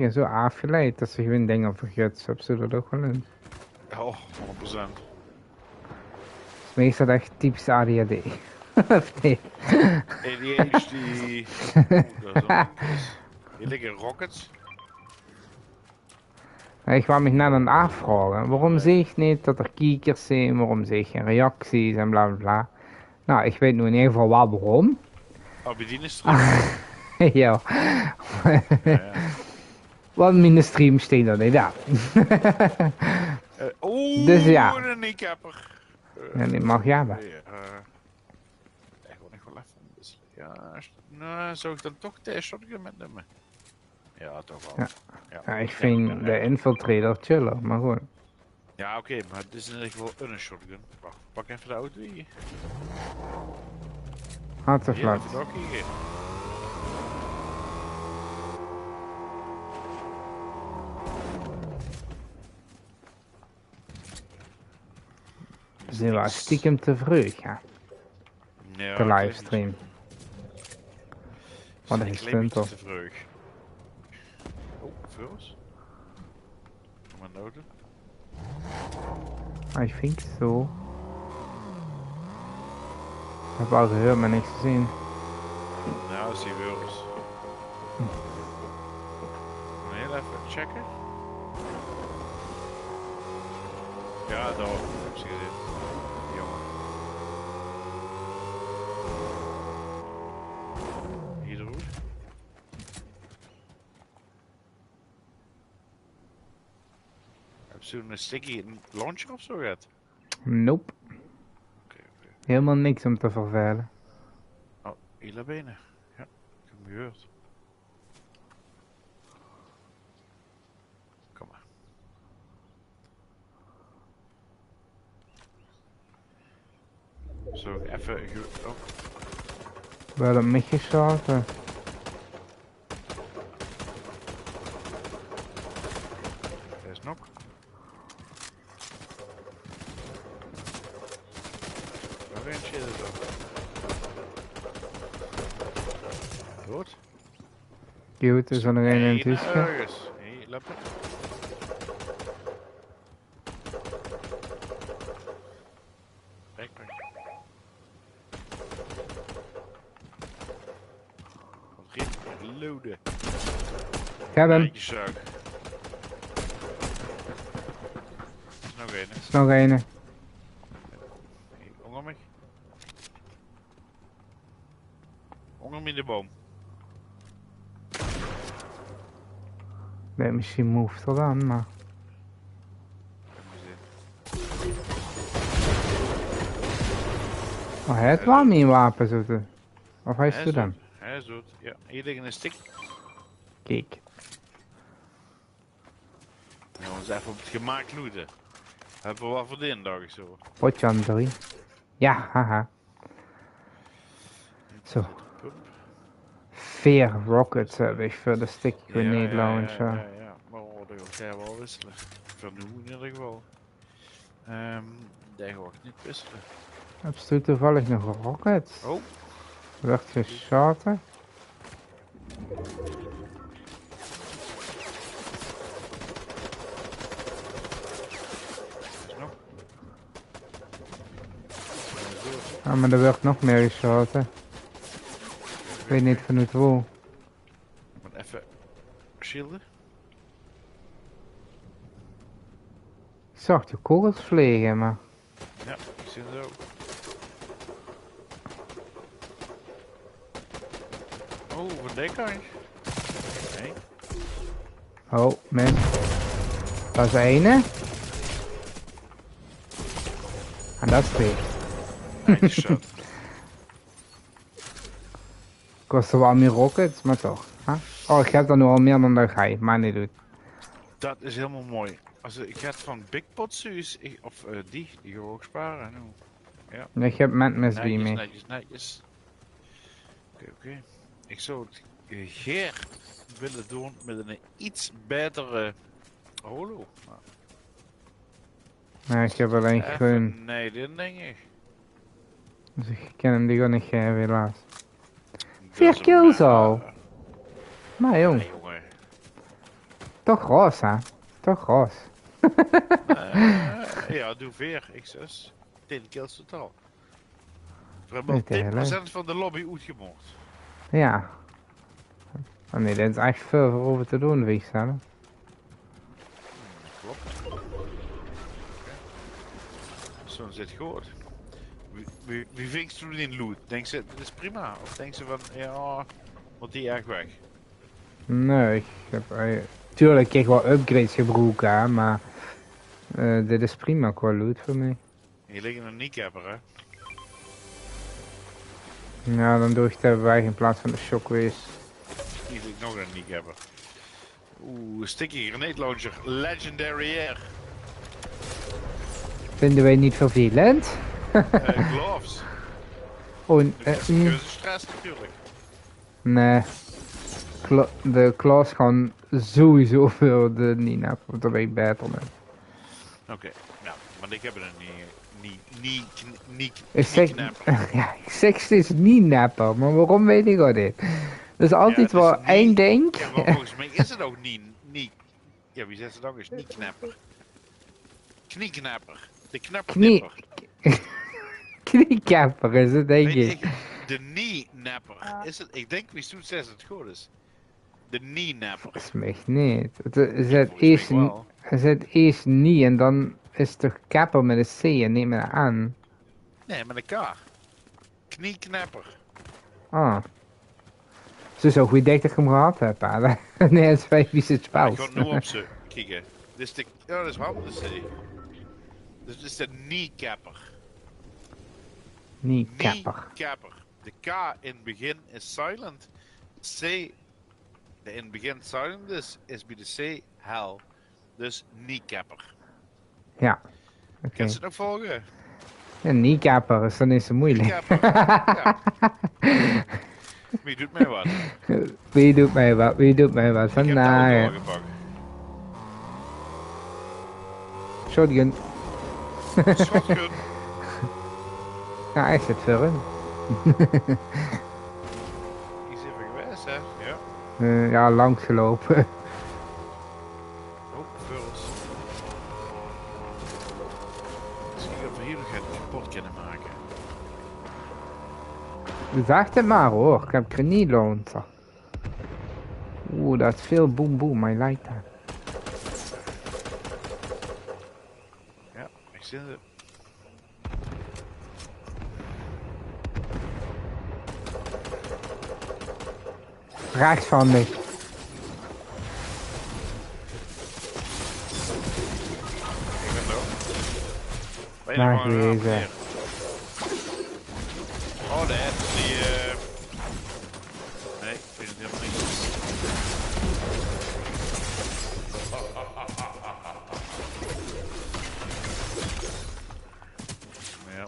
Ja, zo afgeleid dat ze gewoon dingen vergeten, heb ze dat ook wel in. Oh, 100%. Meestal echt typisch ADHD. Of nee? ADHD. Dat is een kus. Hier liggen rockets. Ik wou me net aan het afvragen. Waarom zie ik niet dat er kiekers zijn? Waarom zie ik geen reacties en bla bla bla? Nou, ik weet nu in ieder geval wel waarom. Abedien is terug. Ja. Ja. Want mijn stream steekt er niet aan. Dus ja. Een kniekapper. Ja, die mag je hebben. Ik wil nog wel even wisselen. Ja, nou, zou ik dan toch de shotgun metnemen? Ja, toch wel. Ja. Ja, Ja, ik vind de infiltrator chiller, maar goed. Ja, oké, maar het is in ieder geval een shotgun. Wacht, pak even de auto hier. Hartstikke Hier, flat. even de hockey hier. Zijn we stiekem te vroeg, ja. Ja, De livestream. Wat een stunt te op. vroeg. Oh, vuurs. Kom maar noten. I think so. Ik heb al gehoord, maar niks gezien. Nou, zie vuurs. Heel even checken. Ja, daar heb ze gezien. Jongen. Hier de route. Heb ze een sticky launcher of zo gehad? Nope. Oké. Helemaal niks om te vervelen. Oh, hier benen. Ja, ik heb hem gehoord. Kom maar. Zo, even... Oh, Wel een mich geschoten. er is nog. Nog eentje is er. Dood? Cute, is er nog een in het huisje? Ergens. Hier, lappen. Backpack. Reloaden. Ik heb hem. Eindjeszaak. Er is nog een. Er is nog een. Honger me. Honger me in de boom. Nee, misschien moved er dan, maar... Oh, hij heeft wel mijn wapen zitten. Of hij is dan? Hij is dood. Ja, hier liggen een stick. Kijk. Jongens, even op het gemaakt looten. Hebben we wat verdiend, dacht ik zo. Potje aan 3. Ja, haha. Zo. 4 rockets heb ik voor de stick grenade launcher. Ja. Maar we gaan wel wisselen. Voor nu in ieder geval. Daar ga ik niet wisselen. Heb je toevallig nog rockets? Oh. Werd geschoten. Ah, maar er werd nog meer geschoten. Ik weet niet vanuit hoe. Maar even shielden. Ik zag de kogels vliegen, maar... Ja, ik zie het ook. Oh, van deze kant. Nee. Oh, mis. Dat is de ene. En dat is 2. Eindshot. Ik was er wel meer rockets, maar toch. Huh? Oh, ik heb er nu al meer dan dat hij, maar niet doet. Dat is helemaal mooi. Als ik ga van Big Pot Suus, of die gaan we ook sparen. Nou. Ja. Ik heb met mis bij mee. Netjes. Oké. Ik zou het geer willen doen met een iets betere holo. Nee, ik heb alleen groen. Nee, dit denk ik. Dus ik kan hem die gewoon niet geven, helaas. 4 kills al. Maar jong. Ja, jongen. Toch roos, hè? Toch roos. Ja, doe weer, X6. 10 kills totaal. We hebben Niet heel al leuk. 10% van de lobby uitgemoord. Ja. Oh nee, dit is echt veel voor over te doen, wie ik zelf. Klopt. Zo zit goed. Wie vinkt toen in loot? Denkt ze, dit is prima? Of denkt ze van, ja, wordt die erg weg? Nee, ik heb... tuurlijk, ik heb wel upgrades gebroken, hè, maar... dit is prima qua loot voor mij. Hier liggen een kneecapper, hè? Ja, dan doe ik het erbij in plaats van de shockwaves. Hier ligt nog een kneecapper. Oeh, sticky grenade launcher. Legendary air. Vinden wij niet vervelend? Gloves. Oh, Stress natuurlijk. nee. De claws gaan sowieso veel de Nina, want daar ben ik beter mee. Oké, nou, maar ik heb er niet Ik zeg, ja, ik zeg steeds niet napper, maar waarom weet ik al dit? Dat is altijd wel één denk. Ja, maar volgens mij is het ook niet. Ja, wie zegt het ook eens? Niet knapper. Knieknapper. De knapper. Kniekapper is het, denk ik. De knee-napper. Is het? Ik denk wie Soet zegt het goed is. De knee-napper. Volgens mij niet. Het zet eerst niet en dan is het toch kapper met een C en neem het aan. Nee, met een K. Knieknapper. Ah. Zo goed denk dat ik hem gehad heb, hè. Nee, het is 5 is het spel. Ik ga nu op ze kijken. Dus de, ja, dat is wel de C. Dus het is de kneecapper. Kneecapper. Kneecapper. De K in het begin is silent. C de in het begin silent is bij de C hell. Dus kneecapper. Ja. Oké. Kan je het nog volgen? Ja, kneecapper is dan niet zo moeilijk. Ja. Wie doet mij wat? Wie doet mij wat? Wie doet mij wat? Ik heb de Vandaag. auto gepakt. Shotgun. Shotgun. Ja, hij zit voor hun. Die is even geweest, hè? Ja. Ja, langs gelopen. Oh, Furls. Misschien dat we hier nog het kapot kunnen maken. Zeg het maar hoor, ik heb kranielonter. Oeh, dat is veel boem boem, I like that. Ja, ik zie het. Rechts van mij. Ik ben er ook. Ben je Daar nog maar een geweest, raam, oh, de ad, die nee, ik vind het helemaal niet. Ja.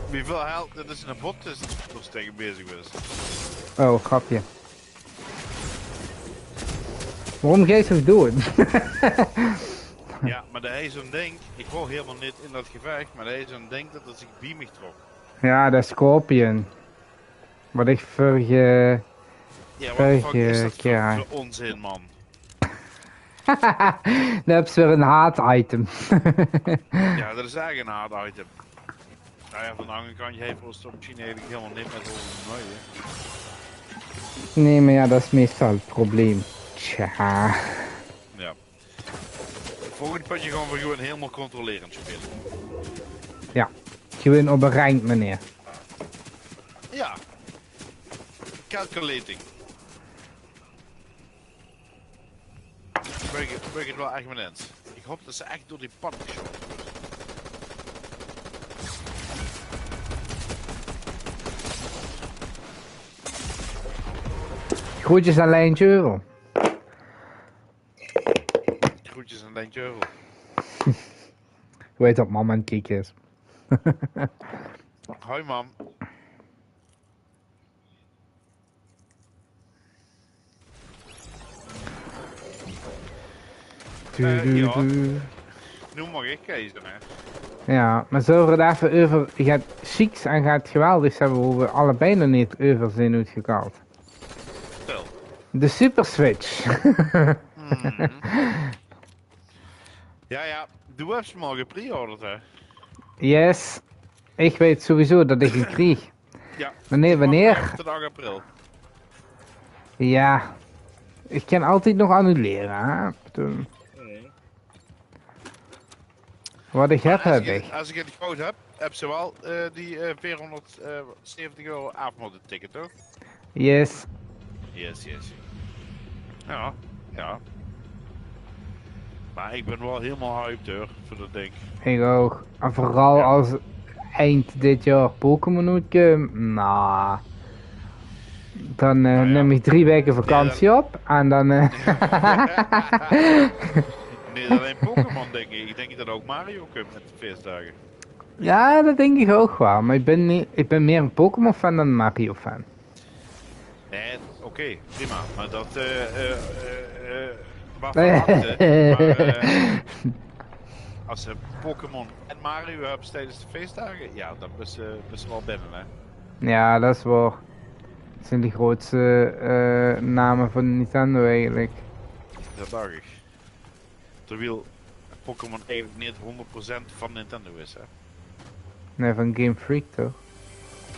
Wie veel helpt, dat is een bot dus nog tegen bezig is. Oh, grapje. Waarom ga je zo doen? Ja, maar de hij zo'n ding, ik hoor helemaal niet in dat gevecht, maar de hij zo'n ding dat het zich bij me trok. Ja, de Scorpion. Wat ik vorige... Ja, wat de fuck is dat keer. voor onzin, man? Dan heb ze weer een haat-item. Ja, dat is eigenlijk een hard item. Nou ja, van de andere kant, je heeft ons toch misschien eigenlijk helemaal niet met onze nooien. Nee, maar ja, dat is meestal het probleem. Tja. Ja. Volgende potje gaan we gewoon helemaal controlerend spelen. Ja. Gewoon op een rank manier. Ja. Calculating. Ik ben het wel echt met eens. Ik hoop dat ze echt door die pan geschoten worden. Groetjes aan Lijntje Euro. Groetjes aan Lijntje Euro. Je weet dat mama aan het kijken is. Hoi mam. Ja. Nu mag ik kiezen, hè. Ja, maar zullen we het even over... Je gaat zieks en gaat geweldig hebben hoe we allebei nog niet over zijn uitgekaald. Stel. De Super Switch. Mhm. Ja, du hebt hem al gepreorderd, hè? Yes. Ik weet sowieso dat ik het kreeg. Ja. Wanneer, Ik wacht nog wanneer? even tot 8 april. Ja. Ik kan altijd nog annuleren, hè. Wat ik heb, heb ik. Als ik het goed heb ze wel die €470 avondticket, toch? Yes. Yes. Ja. Maar ik ben wel helemaal hyped hoor, voor dat ding. Ik ook. En vooral Ja. als eind dit jaar Pokémon uitkomt. Nou. Dan Nou ja. neem ik 3 weken vakantie op. En dan... Nee, alleen Pokémon denk ik. Ik denk dat ook Mario komt met de feestdagen. Ja, dat denk ik ook wel. Maar ik ben meer een Pokémon fan dan een Mario fan. Nee, oké, prima. Maar dat, waarvan acte. Maar als ze Pokémon en Mario hebben tijdens de feestdagen, ja, dan is ze wel binnen, hè. Ja, dat is wel. Dat zijn de grootste namen van Nintendo eigenlijk. Dat dacht ik. Terwijl Pokémon eigenlijk niet 100% van Nintendo is, hè. Nee, van Game Freak toch?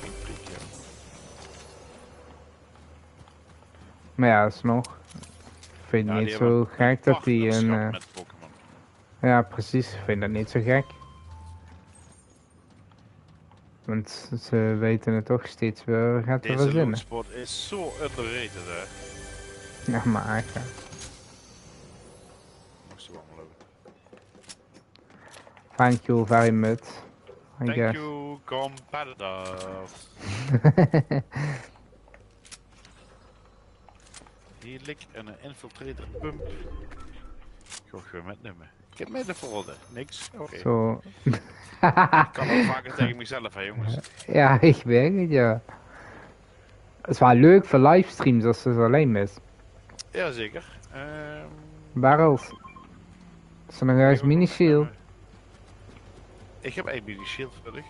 Geen freak, ja. Maar ja, alsnog. Ik vind het Ja, niet die zo hebben gek dat die partnerschap een... met Pokémon. Ja, precies. Ik vind dat niet zo gek. Want ze weten het toch steeds weer gaat te Deze verzinnen. lootspot is zo underrated, hè. Ja, maar echt. Mag ze wel lopen. Thank you very much. I Thank guess. you, competitors. Hier ligt een infiltrator pump. Ik ga gewoon metnemen. Ik heb midden voor orde. Niks. Oké. Zo. Ik kan ook vaker tegen mezelf, hè jongens. Ja, ik weet het, ja. Het is wel leuk voor livestreams als ze het alleen mis. Jazeker. Barrels. Is er nog ergens mini shield? Ik heb één mini shield voor dich.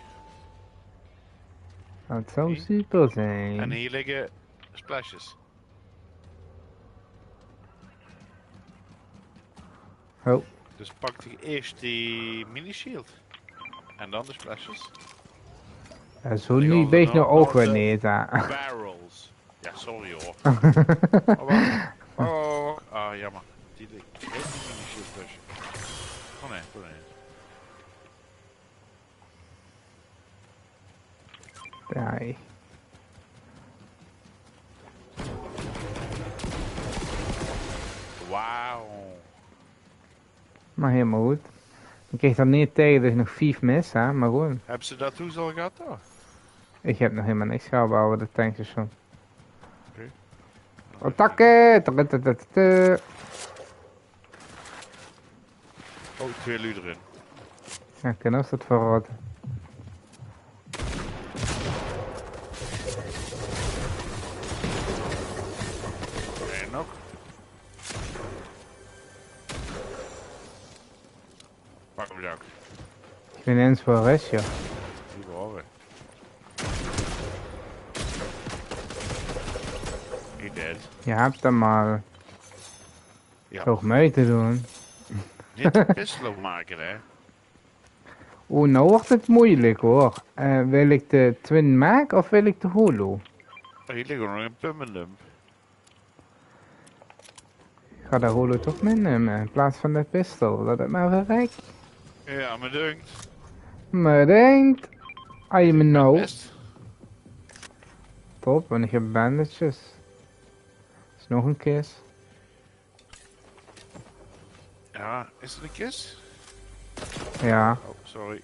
Dat zou Hier. super En zijn. hier liggen splashes. Oh, Dus pak ik eerst die mini shield. En dan de splashes. ja, zo Ik nu had ben ik er nou nog ook weer de niet, hè. Barrels. Ja, sorry hoor. Oh, wacht. Oh, ah, jammer. Die ligt. Ik weet die mini shield dus. Oh nee, doe niet. Ja, Wauw. maar helemaal goed. Ik kreeg dan niet tegen dat ik nog 5 mis, hè. Maar gewoon. Hebben ze dat toen al gehad toch? Ik heb nog helemaal niks gehad behalve de tankstation. Oké. Attacken! Oh, 2 lu erin. Ja, kunnen we dat verraden. En nog. Pak hem ook. Ik ben eens voor rest, ja. Die behoren. Niet dead. Je hebt hem maar. Ja. Toch mee te doen. Niet de pistol maken, hè? Oeh, nou wordt het moeilijk hoor. Wil ik de Twin Mac of wil ik de Holo? Oh, hier ligt nog een pump en dump. Ik ga de Holo toch meenemen in plaats van de pistol. Dat het maar verrijkt. Ja, maar dunkt. Maar denkt. I am know. Best. Top, en ik heb bandages. Is nog een kist. Ja, is het een kist? Ja, Oh, sorry.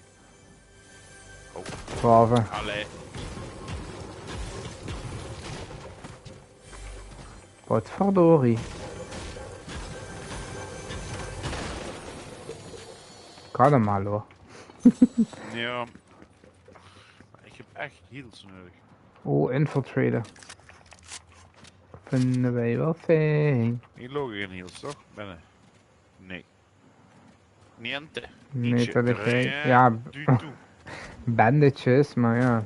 Oh, 12. allee. Wat verdorie. Ik had hem al hoor. Ja. Maar ik heb echt heals nodig. Oeh, infiltrator. Vinden wij wel fijn. Hier logen geen heals, toch? Binnen. Nee. Niente. Nee, Nietje. dat ik Rien ja, du tout. bandages, maar ja.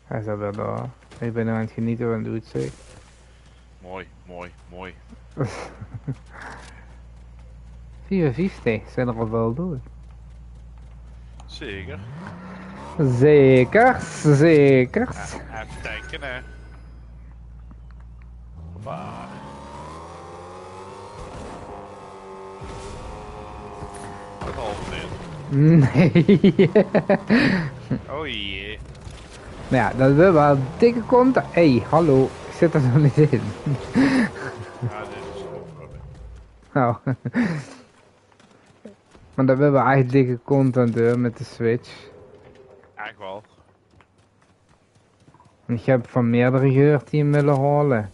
Hij is alweer daar. Ik ben nu aan het genieten van het uitzicht. Mooi, mooi, mooi. 54 zijn er al wel door. Zeker. Zekers, zekers. Ja, even denken, hè. Hoppa. Een half minuut. Nee. Oh jee. Nou ja, dat wil wel dikke kont. Hé, hallo. Ik zit er nog niet in. Ja, dit is ook Oh. Maar dat wil wel eigenlijk dikke content doen met de Switch. echt wel. Ik heb van meerdere gehoord die hem willen halen.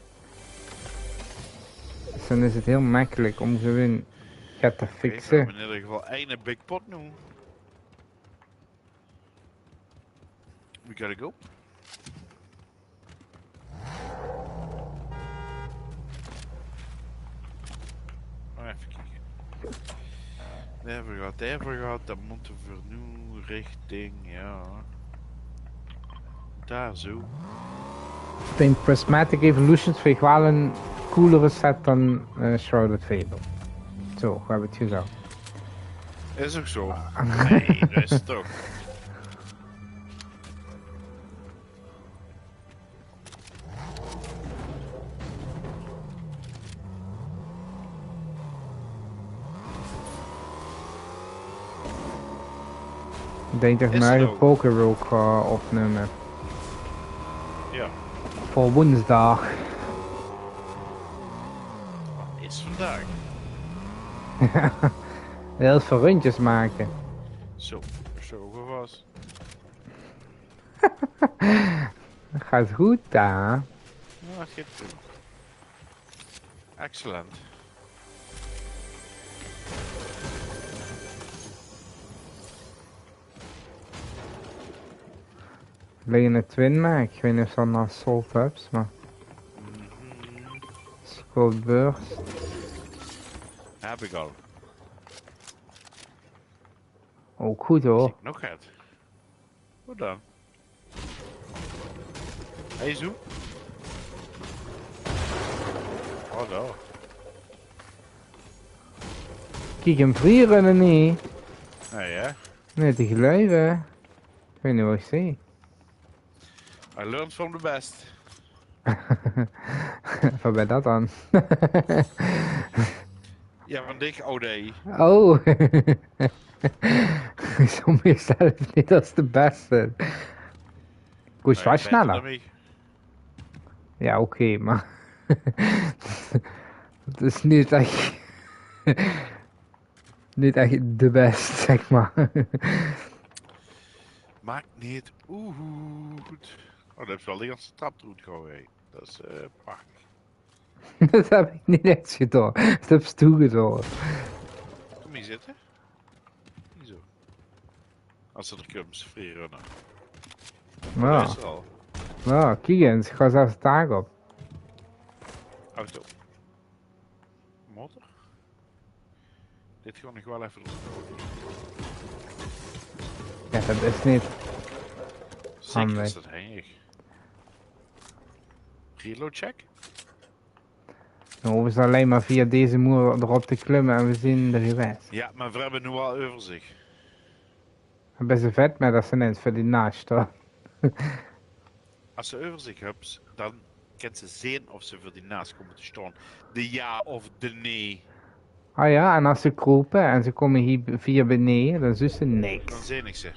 Dus dan is het heel makkelijk om gewoon het te We fixen. hebben in ieder geval één big pot nu. We gotta go. Even kijken. Daar gaat. Dan moeten we nu richting, ja. Daar zo. Ik denk Prismatic Evolutions vind ik wel een coolere set dan Shrouded Fable. Zo, we hebben het gezegd. Is ook zo. Nee, dat is toch. Ik denk dat ik Is mijn het eigen ook? poker ook ga opnemen. Ja. Voor woensdag. Wat is vandaag? Heel veel rondjes maken. Zo was. Dat gaat goed daar. Ja, gaat goed. Excellent. Alleen een twin maak. Ik weet niet of dat nou sold ups, maar. Scroll burst. Heb ik al. Ook goed hoor. Nog het. Hoe dan? Hey zo. Oh no. Kijk hem freerunnen niet. Nee hè? Nee, te geluiden. Ik weet niet wat ik zie. I learned from the best. Wat ben dat dan? Ja, van dik OD. Oh. Sommige zelf niet als de beste. Goed, zwaar sneller. Ja, oké, maar. Het is niet echt. Niet echt de best, zeg maar. Maakt niet goed. Oh, dat heeft wel de ganse traproute gehoord. Dat is prachtig. Dat heb ik niet echt gedaan. Dat heb ik toegedaan. Kom hier zitten. Hier zo. Als ze er comes, free runnen. Ja, Dat is er al. ja, kijk eens, ik ga zelfs de taak op. Auto. Motor. Dit gewoon nog wel even doen. Ja, dat is niet. Zeker Handig. is dat handig. Reload check. Dan hoeven ze alleen maar via deze muur erop te klimmen en we zien de geweest. Ja, maar we hebben nu al overzicht. Best vet, maar dat is net voor die naast hoor. Als ze overzicht hebben, dan kent ze zien of ze voor die naast komen te staan. De ja of de nee. Ah ja, en als ze kropen en ze komen hier via beneden, dan zien ze Dan niks. zie ik ze.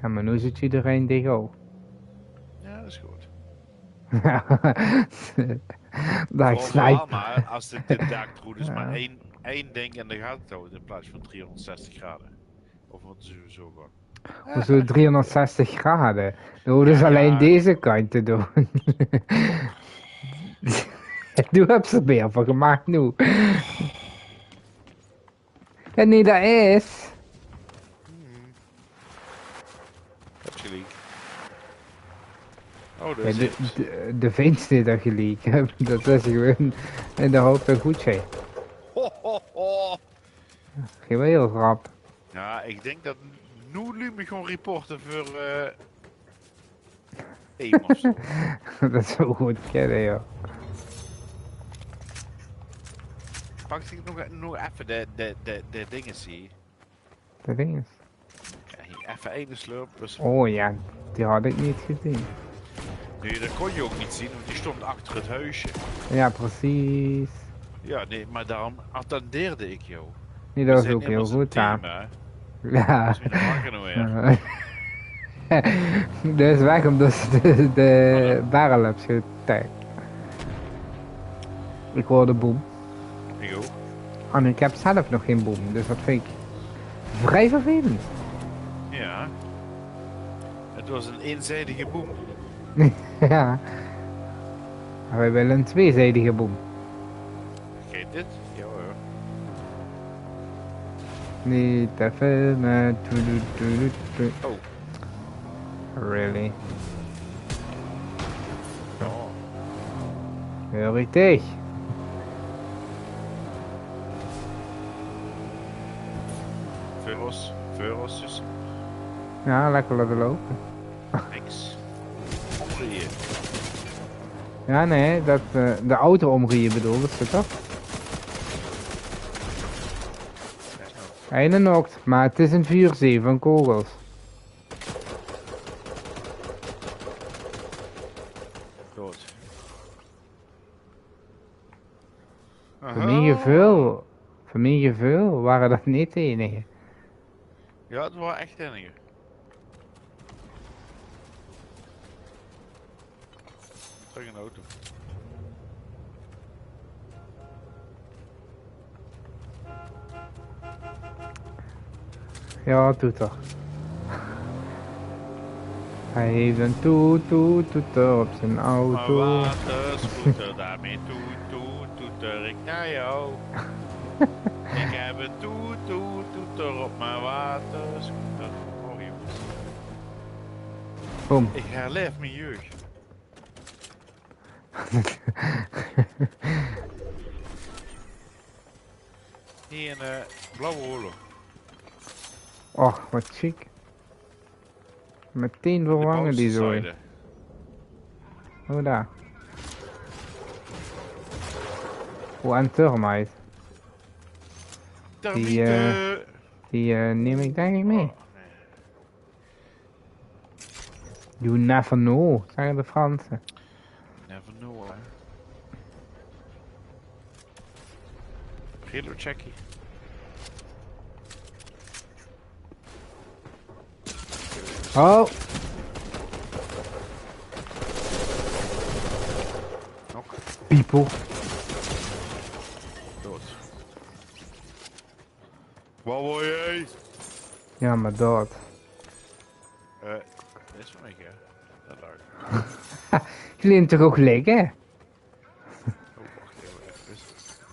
Ja, maar nu zit iedereen dicht op. Ja, dat is goed. Daar Vooral snijp. maar als de daaktroe is maar één ding in de gaten houdt in plaats van 360 graden. Of wat ze zo gaan. Hoezo 360 graden? Dan hoeven ze Ja, alleen ja. deze kant te doen. Nu heb ze er meer van gemaakt nu. En nee, dat is. Heb je leak? Oh, dat Ja, is het. de vindste dat je leak hebt, dat is gewoon in de hoop dat goed zijn. Ho, ho, ho. Geen wel heel rap. Ja, ik denk dat nu me gewoon reporten voor Eén of zo. Dat zou goed kennen, joh. Pak ik nog even de dingen zie. Dat ding is. Ja, hier even één slurp. Dus... Oh ja, die had ik niet gezien. Nee, dat kon je ook niet zien, want die stond achter het huisje. Ja, precies. Ja, nee, maar daarom attendeerde ik jou. Nee, We dat was zijn ook heel immers een goed, team, ja. hè. Ja. Dat is weer wakker nou weer. Dat is weg omdat ze de barrel hebt getagd. Ik hoorde boom. Ik ook. En ik heb zelf nog geen boom, dus dat vind ik vrij vervelend. Ja. Het was een eenzijdige boem. Ja. Maar wij willen een tweezijdige boom. Kijk dit? Ja hoor. Niet te filmen. Oh. Really? Ja. Heel richtig. Veuros dus. Ja, lekker laten lopen. Niks. Omrieën. Ja, nee, dat de auto omrieën bedoel ik, toch? Einde nokt, maar het is een vuurzee van kogels. Dood. Voor mijn gevoel waren dat niet de enige. Ja, het was echt enige. Terug in de auto. Ja, doet toch. Hij heeft een toeter op zijn Maar auto. waterscooter, daarmee toeter ik naar jou. Ik heb een toeter op mijn waterscooter. Oh jongens. Boom. Ik herleef mijn jeugd. Hier een blauwe holo. Och, wat chic. Meteen vervangen die zooi. Oh, daar. Oh, en termite. Termieten! Die neem ik denk ik mee. Oh, nee. You never know, zeggen de Fransen. Never know, hè. Hello, Jackie. Oh! Nog. People. Dood. Wat wil jij? Ja, maar dood. Dit is van mij, hè. Dat lag. Jullie hebben toch ook liggen? Oh, wacht even wisselen.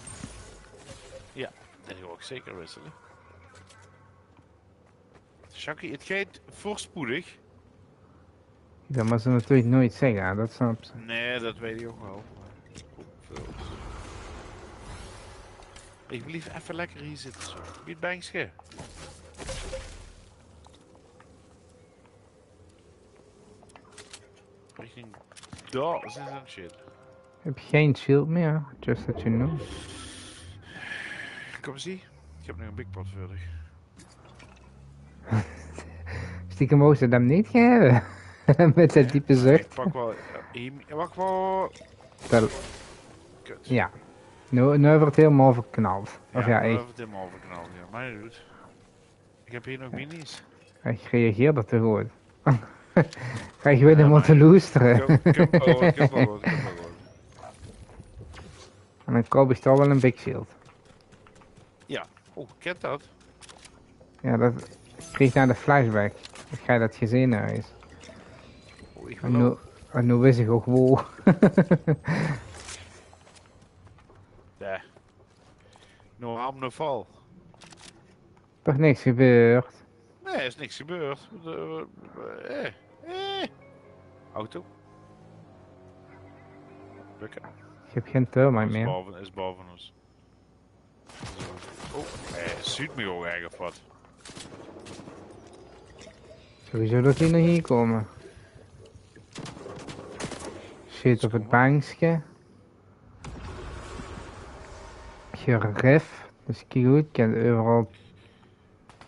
Ja, dat wil ik zeker wisselen. Jackie, het gaat voorspoedig. Dat mag ze natuurlijk nooit zeggen, hè, dat snap ze. Nee, dat weet ik ook wel. Maar... Oh, veel. Ik blijf even lekker hier zitten zo. Wie het bankje? Richting daar is een shit. Heb je geen shield meer? Just that you know. Kom eens hier. Ik heb nog een big pot verder. Stiekem mogen ze hem niet geven. Met zijn diepe zucht. Ik pak wel... wacht wel... Dat, Kut. ja. Nu wordt het helemaal verknald. Of ja, ik ik, heb het helemaal verknald. Ja, maar niet goed. Ik heb hier nog minis. ik reageer dat te goed. Ga je weer helemaal te loesteren. Ik heb wel wat. En dan koop ik toch wel een big shield. Ja. Oh, kent dat? Ja, dat ik kreeg naar de flashback. Ik ga dat gezien naar is. Oh, ik En wil nu, ook. en nu wist ik ook wow. Nee. No harm, no fall. Toch niks gebeurd. Nee, er is niks gebeurd. Auto. Bukken. Ik heb geen termite meer. Is boven ons. Oh, ziet me ook erg of wat. Sowieso dat die nog hier komen. shit op het bankje. Geref, dus kijk goed, ik kan overal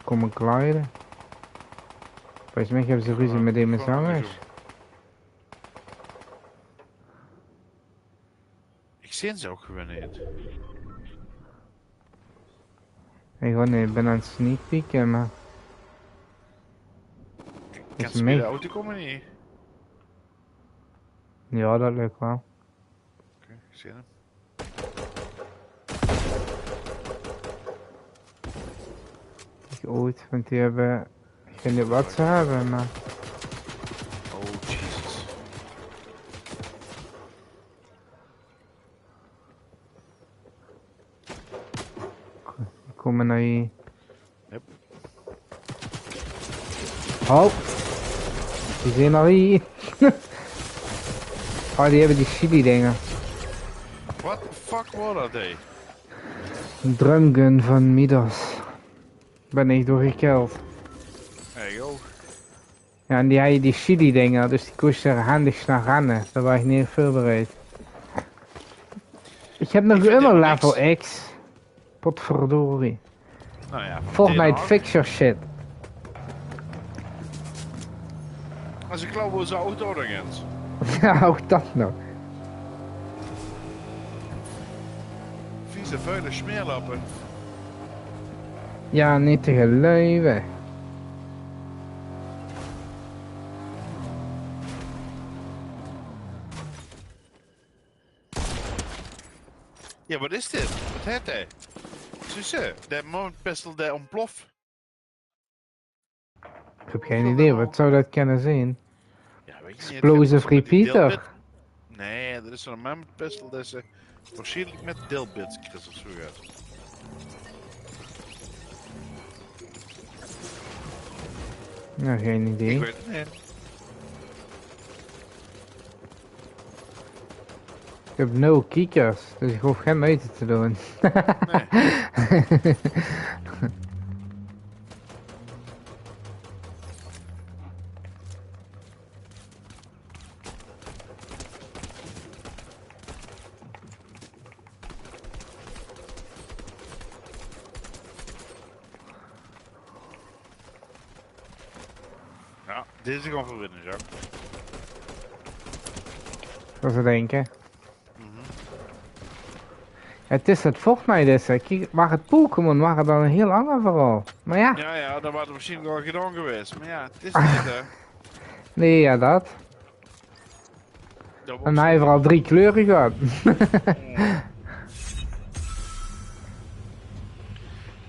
komen klaaien. Volgens mij hebben ze ruzie met die zangers. Ik zie ze ook gewoon niet. Ik ben aan het sneak peeken, maar... Kan ze bij de auto komen niet? Ja, dat lukt wel. Oké, ik zie hem. Ik ooit, want die hebben... Ik weet niet wat ze hebben, maar... Oh, jezus. Die komen naar hier. Yep. Oh! Die zijn al hier. Oh, die hebben die chili dingen. What the fuck waren they? Een drumgun van Midas. Ben ik doorgekeld. There you go. Ja, en die had je die chili dingen, dus die kost er handig snel rennen. Daar was ik niet voorbereid. Ik heb nog Ik vind immer dit level niks. X. Potverdorie. Nou ja, van Fortnite meteen fixture shit. Als ik geloof onze auto ergens. Ja, ook dat nog. Vieze vuile smeerlappen. Ja, niet te geloven. Ja, wat is dit? Wat heet hij? Zussen, de momentpistol die ontploft. Ik heb geen idee, wat zou dat kunnen zijn? Ja, weet je niet. Explosive repeater. Nee, dat is zo'n momentpistol dat ze waarschijnlijk met deelbits of zo gaat. Ja, geen idee. Ik weet het niet. Ik heb nul kiekers, dus ik hoef geen moeite te doen. Nee. Ja, dit is gewoon voor winnen, zo. Wat ze denken. Mhm. Het is het Fortnite dus. Kijk, maar het Pokémon waren dan een heel ander verhaal. Maar ja. Ja, ja, dat was er misschien wel gedaan geweest. Maar ja, het is niet, hè. Nee, ja dat. Dat was En hij heeft er al 3 kleuren gehad.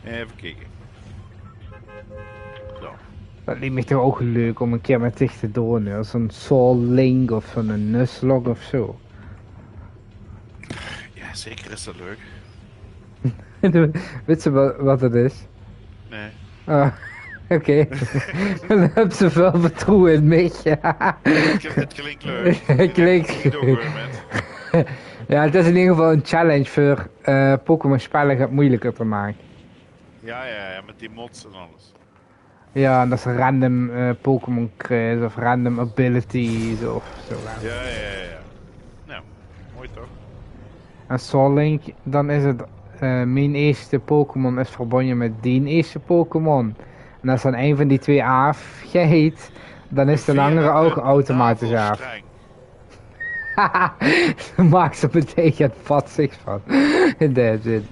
Even kijken. Zo. Dat lijkt me toch ook leuk om een keer met zich te doen. Zo'n Soul Link of zo'n Nuzlocke of zo. Ja, zeker is dat leuk. Weet je wat het is? Nee. Ah, oké. Dan heb ze veel vertrouwen in mij. Het klinkt leuk. Het klinkt Ik doe leuk. gewoon met. Ja, het is in ieder geval een challenge voor Pokémon spellen het moeilijker te maken. Ja, ja, ja, met die mods en alles. Ja, en dat is random Pokémon quiz of random abilities of zo. Ja, ja, ja, ja. Nou, mooi toch? En Soul Link, dan is het mijn eerste Pokémon is verbonden met die eerste Pokémon. En als dan een van die twee afgeet, dan is de andere ook automatisch af. Streng. Dan maakt ze meteen het pad zich van. In dat zin.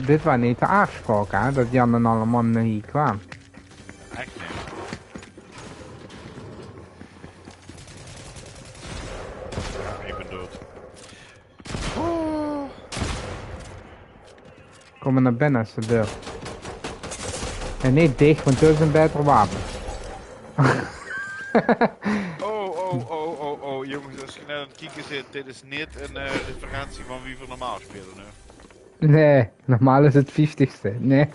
Dit was niet de afspraak, hè, dat Jan en alle mannen hier kwamen. Echt niet. Ik ben dood. Kom maar naar binnen als de deur. En niet dicht, want dat is een beter wapen. Oh, jongens, als je naar het kijken zit, dit is niet een referentie van wie we normaal spelen nu. Nee, normaal is het 50ste. Nee.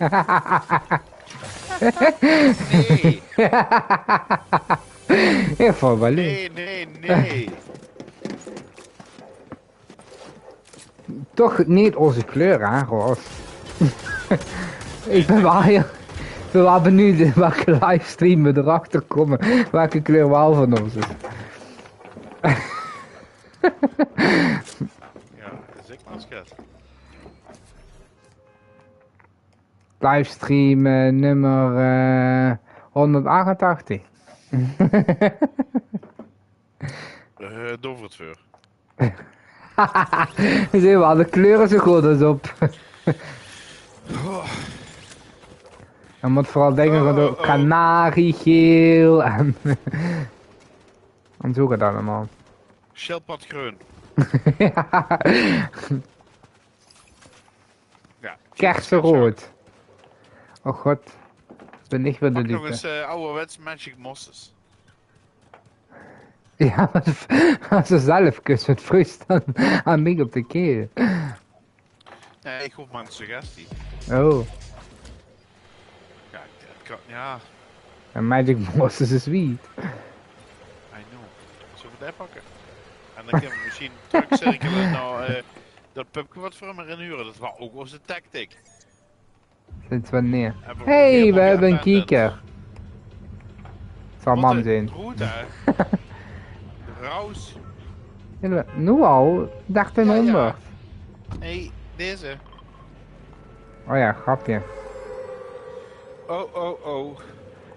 Nee, Ik vond wel leuk. nee. Toch niet onze kleur, hè, Roos. Ik ben wel heel... We hebben nu welke livestream we erachter komen welke kleur wel van ons is. Ja, dat is ik maar schat. Livestream nummer 188. Dover het vuur. Zie je wel, de kleuren zo goed als op. Je moet vooral denken aan kanariegeel en... en zo gaat dat allemaal. Schildpad groen. Ja. Kersenrood. Oh god. Ik ben niet weer de Pak nog dupe. eens ouderwets Magic Mosses. Ja, als ze zelf kust met frust aan mij op de keel. Nee, ik hoef maar een suggestie. Oh, Ja, het kan, ja, en Magic Mosses is sweet. I know. Zullen we dat pakken? En dan kunnen we misschien terugcirkelen naar dat pubje wat voor me inhuren. Dat was ook onze tactic. Sinds wanneer? En we Hey, helemaal we hebben een geattended. kieker. Het zal mam zijn. Goed hè? Raus. Nu al? 1300. Nee, deze. Oh ja, grapje. Oh.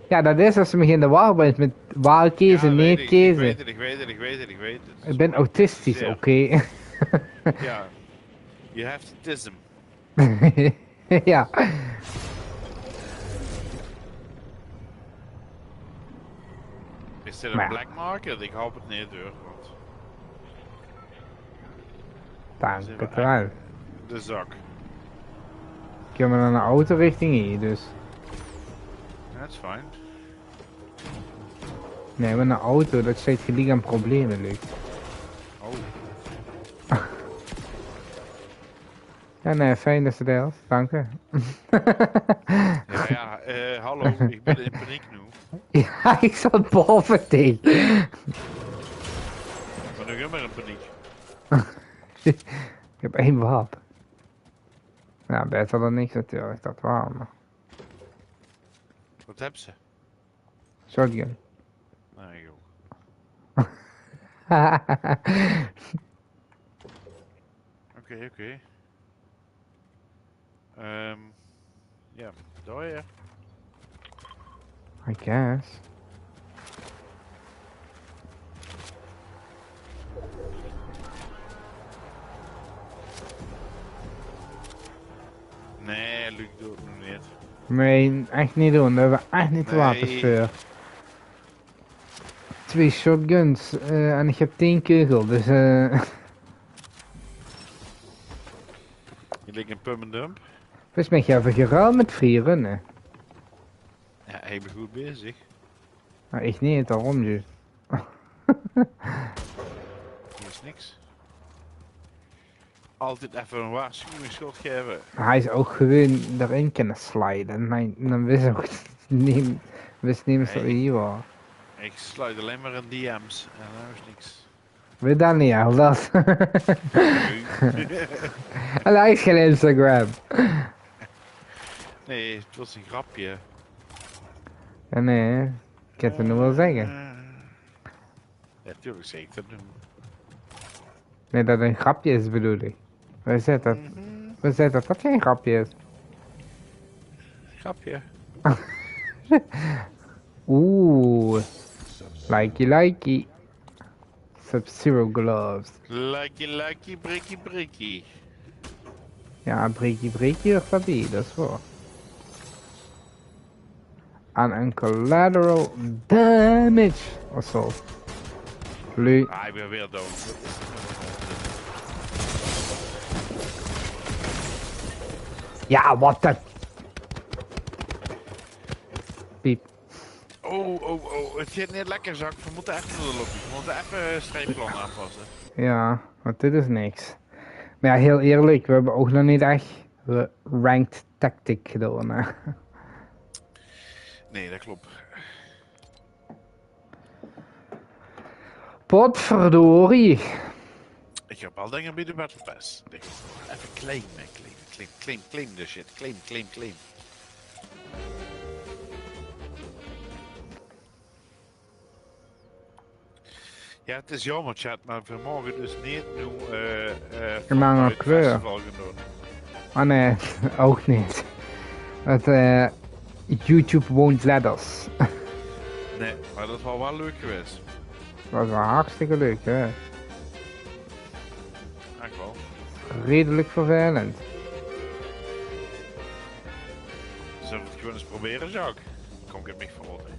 Ja, dat is als je me in de war bent met waar kiezen, niet Ik kiezen. weet het. Ik ben autistisch, Ja. oké. Ja. You have autism. Ja. Is dit Maar een ja. black market? Ik hoop het niet hoor. Want Dank het wel. de zak. Ik heb naar een auto richting hier, dus. That's fine. Nee, met een auto, dat zit gelijk aan problemen, Luc. Oh. Ja, nee, fijn dat ze er is. Dank je. Hallo, ik ben in paniek nu. Ja, ik zat boven tegen. Ik ben nog helemaal in paniek. Ik heb 1 wapen. Ja, beter dan niks natuurlijk, dat wel, maar. Wat heb ze? Shotgun. Nee joh. Oké. Ja, daar ja. I guess. Nee, Luc doet het nog niet. Nee, echt niet doen, daar hebben we echt niet de Nee. wapens voor. 2 shotguns en ik heb 10 kegel, dus Je ligt in pum en dump. volgens mij heb ik geruild met 4 runnen. Ja, ik ben goed bezig. Maar ik niet, daarom dus. Hier is niks. Altijd even een waarschuwingsschot geven. Hij is ook gewoon erin kunnen sliden. Nee, dan wist ik niet, wist niet meer dat hij hier was. Ik sluit alleen maar in DM's en daar is niks. Weet dat niet, al dat. Nee. En hij is geen Instagram. Nee, het was een grapje. Ja, nee, ik kan het nu wel zeggen. Ja, tuurlijk zeker dat doen. Nee, dat het een grapje is bedoel ik. We zetten dat dat geen grapje is. Grapje. Oeh. Likey. Sub-Zero gloves. Likey, breaky. Ja, breaky of dat die, dat is waar. En een collateral damage. Of zo. Leuk. Ah, ik ben weer dood. Ja, wat de... Piep. Oh, het zit niet lekker zak. We moeten even naar de lobby. We moeten even een streepplan aanpassen. Ja, want dit is niks. Maar ja, heel eerlijk, we hebben ook nog niet echt ranked tactic gedaan. Hè. Nee, dat klopt. Potverdorie. Ik heb al dingen bij de Battle Pass. Even claim de shit. Claim. Ja, het is jammer, chat, maar we mogen dus niet nu Een andere vanuit kleur. festival gaan doen. Oh nee, ook niet. Het, YouTube won't let us. Nee, maar dat was wel leuk geweest. Dat was wel hartstikke leuk, hè. Echt wel. Redelijk vervelend. Zullen we het gewoon eens proberen, Jacques? Kom ik me verrotten.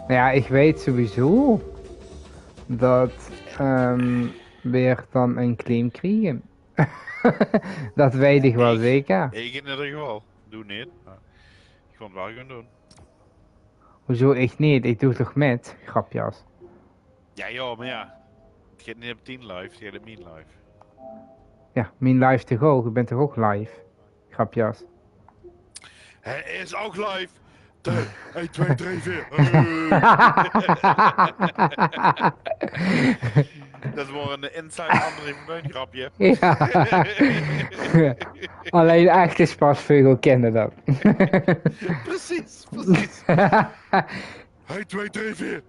Nou ja, ik weet sowieso dat we dan een claim krijgen. Dat weet ik wel zeker. Ik in ieder geval. Doe niet. Maar ik kon het wel gaan doen. Hoezo ik niet? Ik doe toch met? Grapjas. Ja, maar ja. Het gaat niet op 10 live, het gaat op mijn live. Ja, mijn live toch ook? Ik ben toch ook live? Grapjas. Hij is ook live! 1, 2, 3, 4. Dat wordt een inside André van Duin grapje. Ja. Alleen echte spasvogel kennen dat. Precies. 1, 2, 3, 4.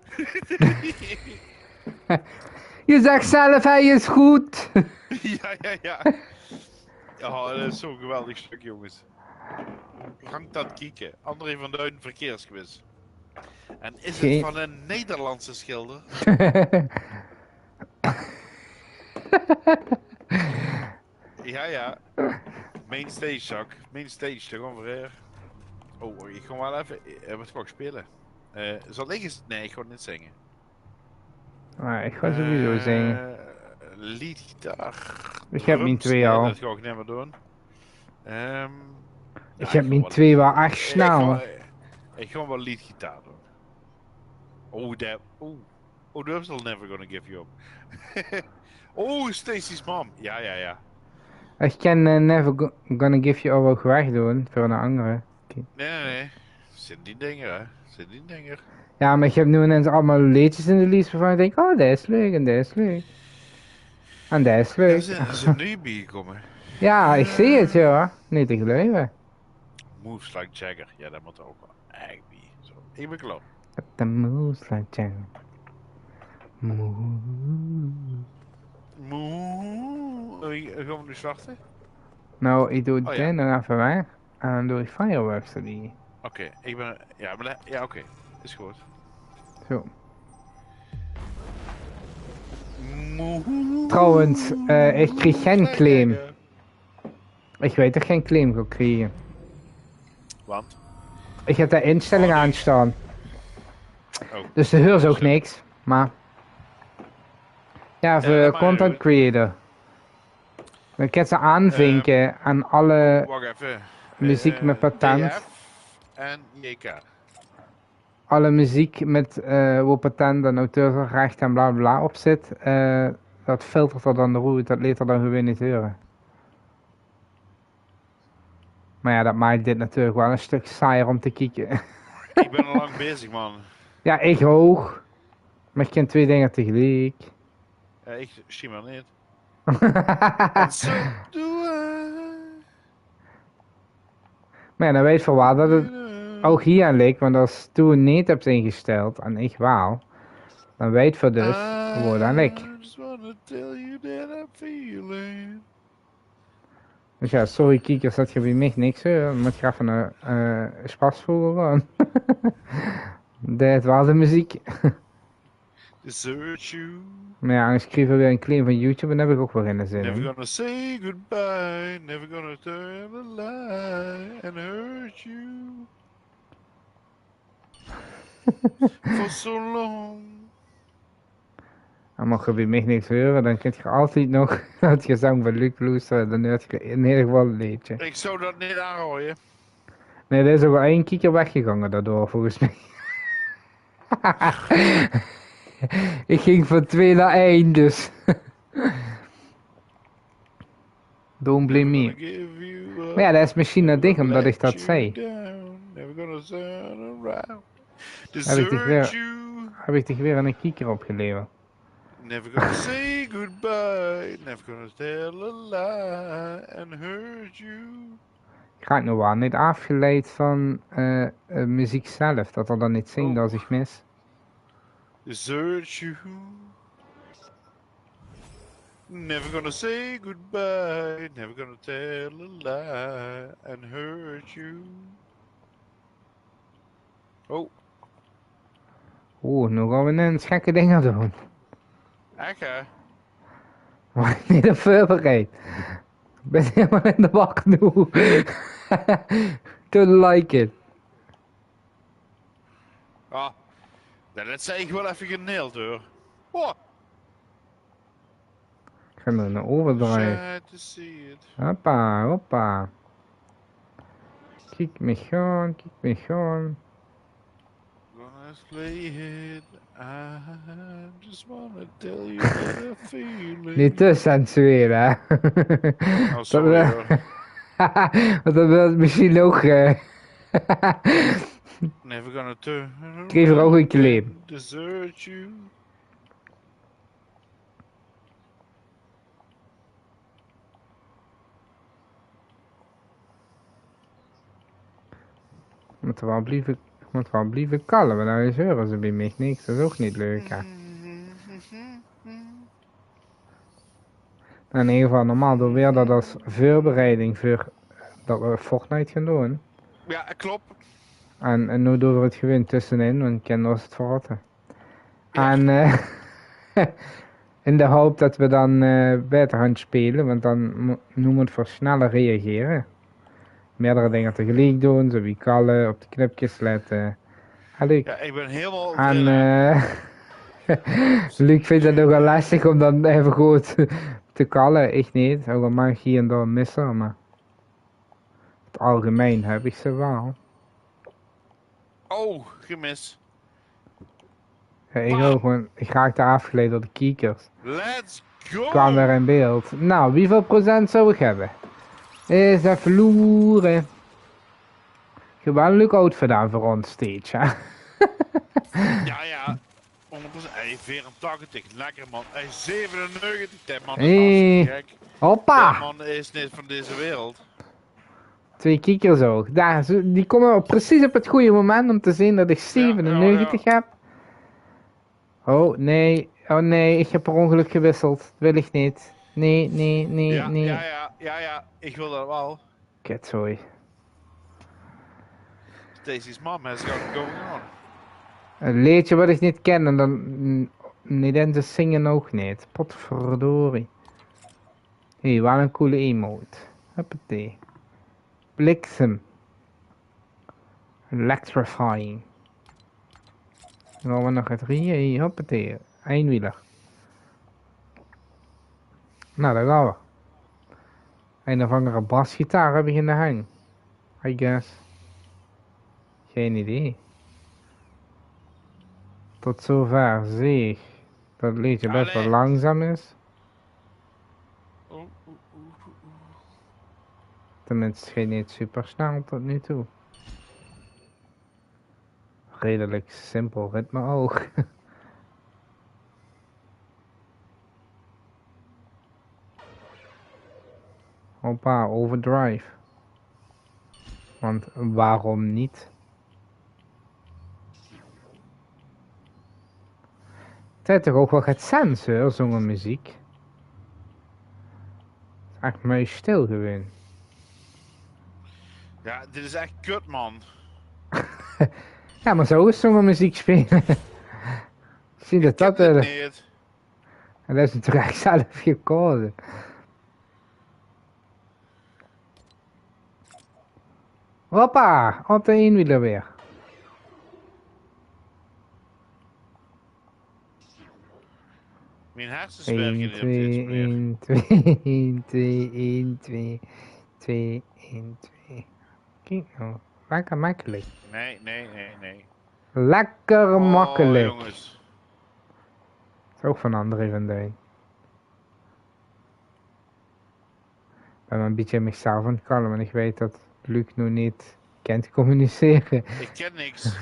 Je zegt zelf, hij is goed. Ja. Ja, dat is zo'n geweldig stuk, jongens. Frank dat kieken. André van Duin verkeersquiz. En is het van een Nederlandse schilder? Ja. Main stage, Jacques. Main stage, daar gaan we weer. Oh, ik ga wel even... wat ga ik spelen? Zal ik eens... Nee, ik ga niet zingen. Maar ik ga sowieso zingen. Leadgitaar. Ik heb mijn 2 al. Dat ga ik niet meer doen. Ik heb mijn 2 wel echt snel. Ik ga wel leadgitaar doen. Oh, that... Oh, that's still never gonna give you up. Oh, Stacy's mom. Ja. Ik kan Never Gonna Give You All ook wegdoen voor een andere. Okay. Nee. Zit die dingen, hè. Ja, maar ik heb nu ineens allemaal liedjes in de lijst waarvan ik denk, oh, dat is leuk en dat is leuk. En dat is leuk. Er is een nieuw bijgekomen. Ja, ik zie het, joh. Niet te geloven. Moves like Jagger. Ja, dat moet ook wel. Echt niet. Zo. Ik ben klaar. The moves like Jagger. Gaan we nu starten? Nou, ik doe Oh, dit nog even weg. En dan doe ik fireworks erbij. Oké, ik ben... Ja, maar... Ja, oké. Is goed. Zo. Trouwens, ik kreeg geen claim. Ik weet dat ik geen claim ga krijgen. Want? Ik heb daar instellingen aan staan. Oh. Dus de huur is ook niks. Maar... Ja, voor content creator. Dan kan ze aanvinken aan alle Wacht even. muziek met patent. DF en JK. Alle muziek met waar patent en auteursrecht en bla bla op zit. Dat filtert er dan de route, dat leert er dan gewoon niet horen. Maar ja, dat maakt dit natuurlijk wel een stuk saaier om te kijken. Ik ben al lang bezig, man. Ja, ik hoog. Maar ik ken 2 dingen tegelijk. Ik zie maar niet. En zo doe Maar ja, dan weet je voor waar dat het ook hier aan leek, want als toen niet hebt ingesteld en ik wel, dan weet je dus hoe dat leek. Dus ja, sorry kiekers dat je bij mij niks hoort, dan moet je even een spasvogel gaan. Dat was de muziek. Desert you. Maar ja, anders schreef we weer een claim van YouTube en daar heb ik ook wel in de zin Never in. gonna say goodbye. Never gonna turn a lie and hurt you. For so long. En mocht je bij mij niks horen, dan kun je altijd nog het gezang van Luc luisteren, dan hoort je in ieder geval een liedje. Ik zou dat niet aanrooien. Nee, er is ook wel 1 kieker weggegangen daardoor, volgens mij. Ik ging van 2 naar 1, dus. Don't blame me. Maar ja, dat is misschien dat ding omdat ik dat zei. Heb ik toch weer een kieker opgeleverd. Never gonna say goodbye, never gonna tell a lie and hurt you. Ik raak nog niet afgeleid van muziek zelf, dat er dan niet zingt als ik mis. desert you. Never gonna say goodbye, never gonna tell a lie and hurt you. Oh, Oeh, nu gaan we ineens gekke dingen doen. echt hè? Maar niet op voorbereid. Ik ben helemaal in de bak nu. Don't like it. Ah, dat zei ik wel even geneeld hoor. Oh, Ik ga er naar overdrijven. sad to see it. Hoppa, hoppa. Kijk me gaan, kijk me gaan. Gonna slay it. I just wanna tell you that I feel Niet it. te sensueel, hè. Oh, sorry hoor. Want dat wil misschien ook... Never gonna turn Ik geef er ook een around claim. and desert you. Moet wel blijven kallen, maar nou is horen ze bij mij niks. Dat is ook niet leuk, hè. In ieder geval, normaal doen we dat als voorbereiding voor dat we Fortnite gaan doen. Ja, klopt. En nu doen we het gewoon tussenin, want ik ken ons het verratten. Ja. En in de hoop dat we dan beter gaan spelen, want dan noemen we het voor sneller reageren. Meerdere dingen tegelijk doen, zo wie kallen, op de knopjes letten. Leuk. Ja, ik ben helemaal En erin. Luc vindt het nogal lastig om dan even goed te kallen. Ik niet, ook al mag ik hier en daar missen, maar het algemeen heb ik ze wel. Oh, gemis. Ja, ik ook, want ik raakte afgeleid door de kiekers. Let's go! Ik kwam weer in beeld. Nou, hoeveel procent zou ik hebben? Is dat verloren? Ik heb wel een leuk outfit aan voor ons steeds, hè? Ja, 100%. Hey, 84, lekker man. Hey, 97, die man is Hey. hartstikke gek. Hoppa! Die man is niet van deze wereld. 2 kiekers ook. Daar, die komen precies op het goede moment om te zien dat ik 97 heb. Oh nee, ik heb per ongeluk gewisseld. Dat wil ik niet. Nee. Ja, ik wil dat wel. Ketzooi. Stacy's mom has got going on. Een liedje wat ik niet ken en dan niet in te zingen ook niet. Potverdorie. Hé, wat een coole emote. Hoppatee. Bliksem. Electrifying. Dan gaan we nog het rieën. Hoppatee. Eenwieler. Nou, daar gaan we. Een of andere basgitaar heb ik in de hang. I guess. Geen idee. Tot zover zie ik dat het liedje best wel langzaam is. Tenminste, geen niet super snel tot nu toe. Redelijk simpel ritme ook. Hoppa, overdrive. Want waarom niet? Het is toch ook wel het sensor, zo'n muziek. Het is echt mooi stil gewoon. Ja, dit is echt kut man. Ja, maar zo is zo'n muziek spelen. Zie dat dat niet. En dat is natuurlijk echt zelf gekozen. Hoppa, op de eenwieler weer. Mijn hersens werken niet op dit 1, 2, 1, 2, 1, 2, 2, 1, 2. Kijk nou, lekker makkelijk. Nee. Lekker makkelijk. Jongens. Dat is ook van André van Duin. Ik ben een beetje mezelf aan het kallen, want ik weet dat Luc nu niet kent communiceren. Ik ken niks.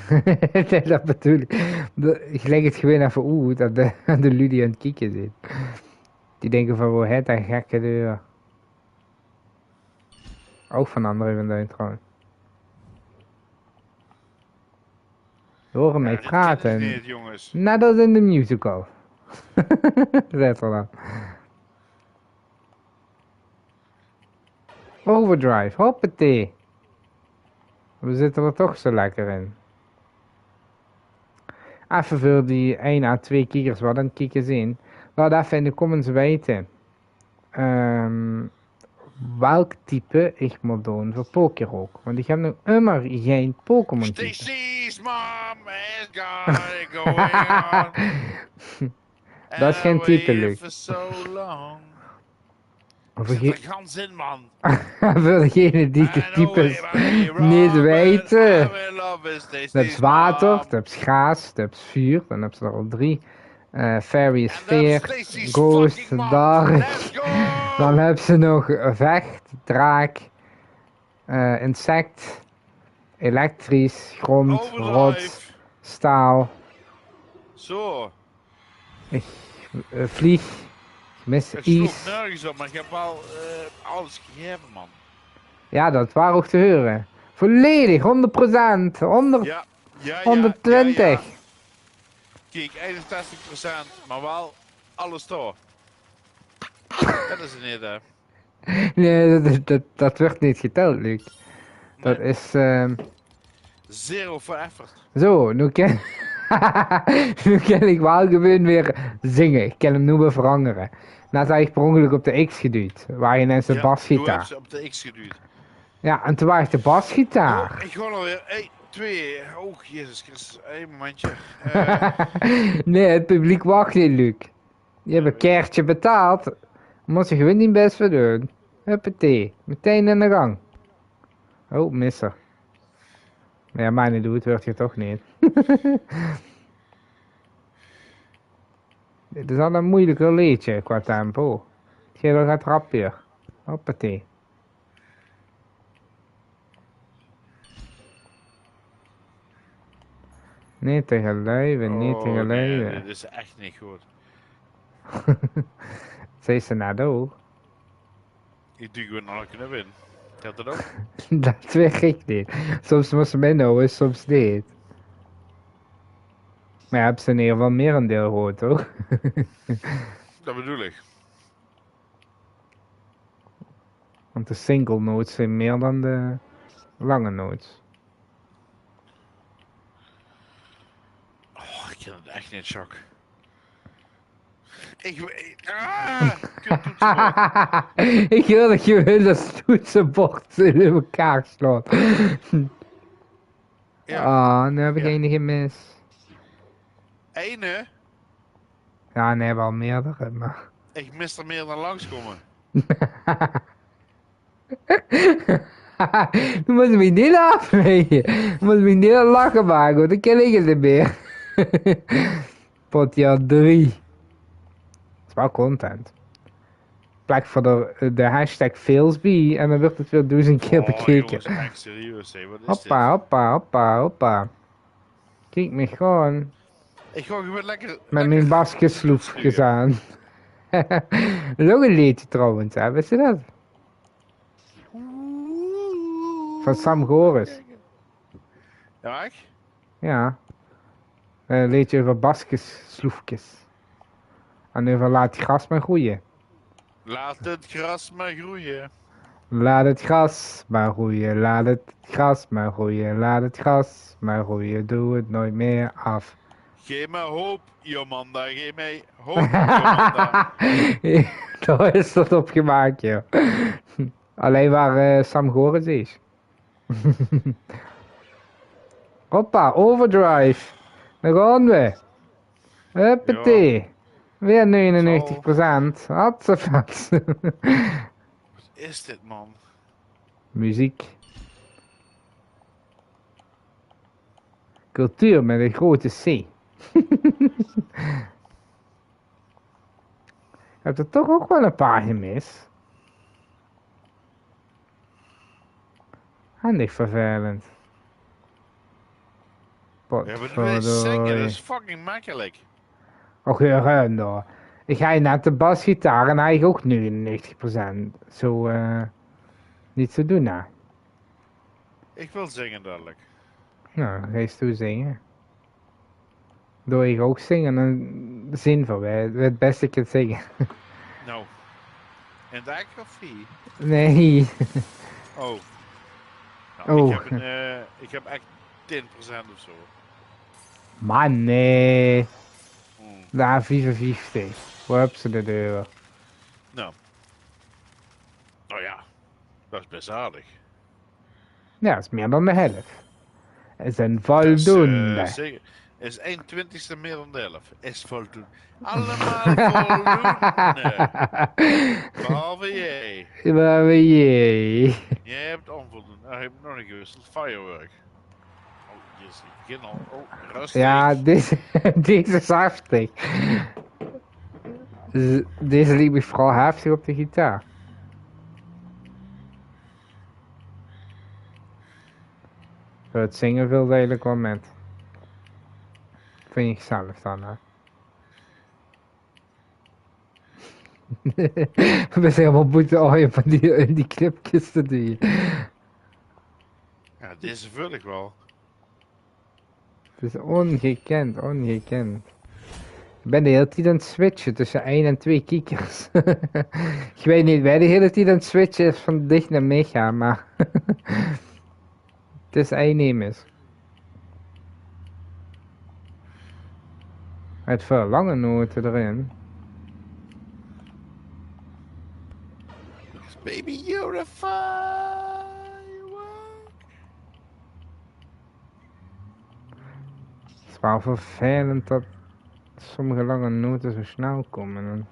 Nee, dat bedoel ik. Ik leg het gewoon even uit dat de Ludie aan het kijken zit. Die denken van, hoe heet dat gekke deur. Ook van André van Duin trouwens. Horen mij dit kennen ze praten. niet, jongens. Net als in de musical. Zet er dan. Overdrive, hoppatee. We zitten er toch zo lekker in. Even voor die 1 à 2 kijkers wat aan het kijken zijn. Laat even in de comments weten. Welk type ik moet doen voor Pokér ook. Want ik heb nog immer geen Pokémon type. Stacy's mom is going on. Dat is geen type, Luc. For so long. Voor, Zit er gans in, man. voor degene die de types niet weten. Dat is water, dat is gaas, dat is vuur. Dan heb je er al 3. Fairy is veer, ghost, dark. Dan heb ze nog vecht, draak, insect, elektrisch, grond, rots, staal. Zo. Vlieg, mis Het is. sloeg nergens op, maar ik heb wel alles gegeven, man. Ja, dat waren ook te horen. Volledig, 100%, 100, Ja, 120. Ja. Kijk, 61%, maar wel alles door. Dat is het niet, hè. Nee, dat wordt niet geteld, Luc. Dat Nee. is... Zero for effort. Zo, nu kan... nu kan ik wel gewoon weer zingen. Ik kan hem nu weer veranderen. Net had ik per ongeluk op de X geduwd. Waar je net zijn Toen heb basgitaar. ze op de X geduwd. Ja, en toen was ik de basgitaar. Oh, ik ga alweer 1, 2. Oh, Jezus Christus. Een momentje. Nee, het publiek wacht niet, Luc. Je hebt een kaartje betaald. Moet je gewoon niet best voor doen. Huppatee. Meteen in de gang. Oh, misser. Maar ja, mij niet doet, wordt je toch niet. Dit is al een moeilijker liedje qua tempo. Het gaat wel gaat rappier. Hoppatee. Niet tegen luiven, niet tegen luiven. Nee, dit is echt niet goed. Zei ze net ook. Ik doe gewoon alle knop in. Gaat dat ook? Dat weet ik niet. Soms moet ze mij nou, soms niet. Maar ja, hebben ze in ieder geval meer een deel gehoord, toch? Dat bedoel ik. Want de single notes zijn meer dan de lange notes. Oh, ik ken het echt niet, Chuck. Ik weet... Ah! Ik wil dat je wil dat toetsenbord in elkaar slaat. Ja. Ah, nu heb ik enige mis. Ene? Ja, nee, wel meerdere, maar... Ik mis er meer dan langskomen. Nu moet je me niet afwegen. Je moet me niet lachen maken, want dan ken ik het niet meer. Potja 3. Dat is wel content. Plek voor de hashtag Failsby en dan wordt het weer 1000 keer bekeken. Jongens, echt serieus, hé. Wat is Hoppa, hoppa, hoppa, hoppa. Kijk me gewoon dit? Ik ga gewoon lekker... met mijn basketsloefjes aan. Dat is ook een liedje trouwens, hè? Wist je dat? Van Sam Goris. Ja, ik? Ja. Een liedje over basketsloefjes. En over laat het gras maar groeien. Laat het gras maar groeien. Laat het gras maar groeien, laat het gras maar groeien, laat het gras maar groeien, doe het nooit meer af. Geef me hoop, Jomanda, geef mij hoop, Jomanda. Daar is dat op gemaakt, joh. Alleen waar Sam Goris is. Hoppa, overdrive. Daar gaan we. Huppatee. Weer 99%. Hatsefats. Wat is dit, man? Muziek. Cultuur met een grote C. Ik heb er toch ook wel een paar gemist. Handig vervelend. Ja, maar wil je zingen? Dat is fucking makkelijk. Och, ja, nou. Ik ga net de basgitaar en hij ook nu 90%. Zo, niet zo doen, nou. Ik wil zingen dadelijk. Nou, ga je eens toe zingen. Doe ik ook zingen en zin voor wij het beste kunt zingen. Nou, en daar koffie. Nee. Oh. Nou, Oh. ik heb echt 10% of zo. Man, nee. Hmm. Daar 55. Waar heb ze de deur? Nou ja, dat is best aardig. Ja, dat is meer dan de helft. Het is een Dat is voldoende. zeker. Is 1/20ste meer dan de helft. Is voldoende. Allemaal voldoende. Behalve jij. Waar ben je? Jij hebt onvoldoende. Nou, heb ik nog niet gewisseld. Firework. Oh, jezus, ik begin al. Oh, rustig. Ja, deze is heftig. Deze liep ik vooral heftig op de gitaar. Voor het zingen veel redelijk wel met. Vind ik zelf dan, hè. We zijn helemaal boete ooien van die clipjes te doen. Ja, deze vul ik wel. Het is ongekend, ongekend. Ik ben de hele tijd aan het switchen tussen 1 en 2 kiekers. Ik weet niet, wij de hele tijd aan het switchen is van dicht naar mega, maar... Het is 1 immers. Het veel lange noten erin. Baby, you're a firework. Het is wel vervelend dat sommige lange noten zo snel komen.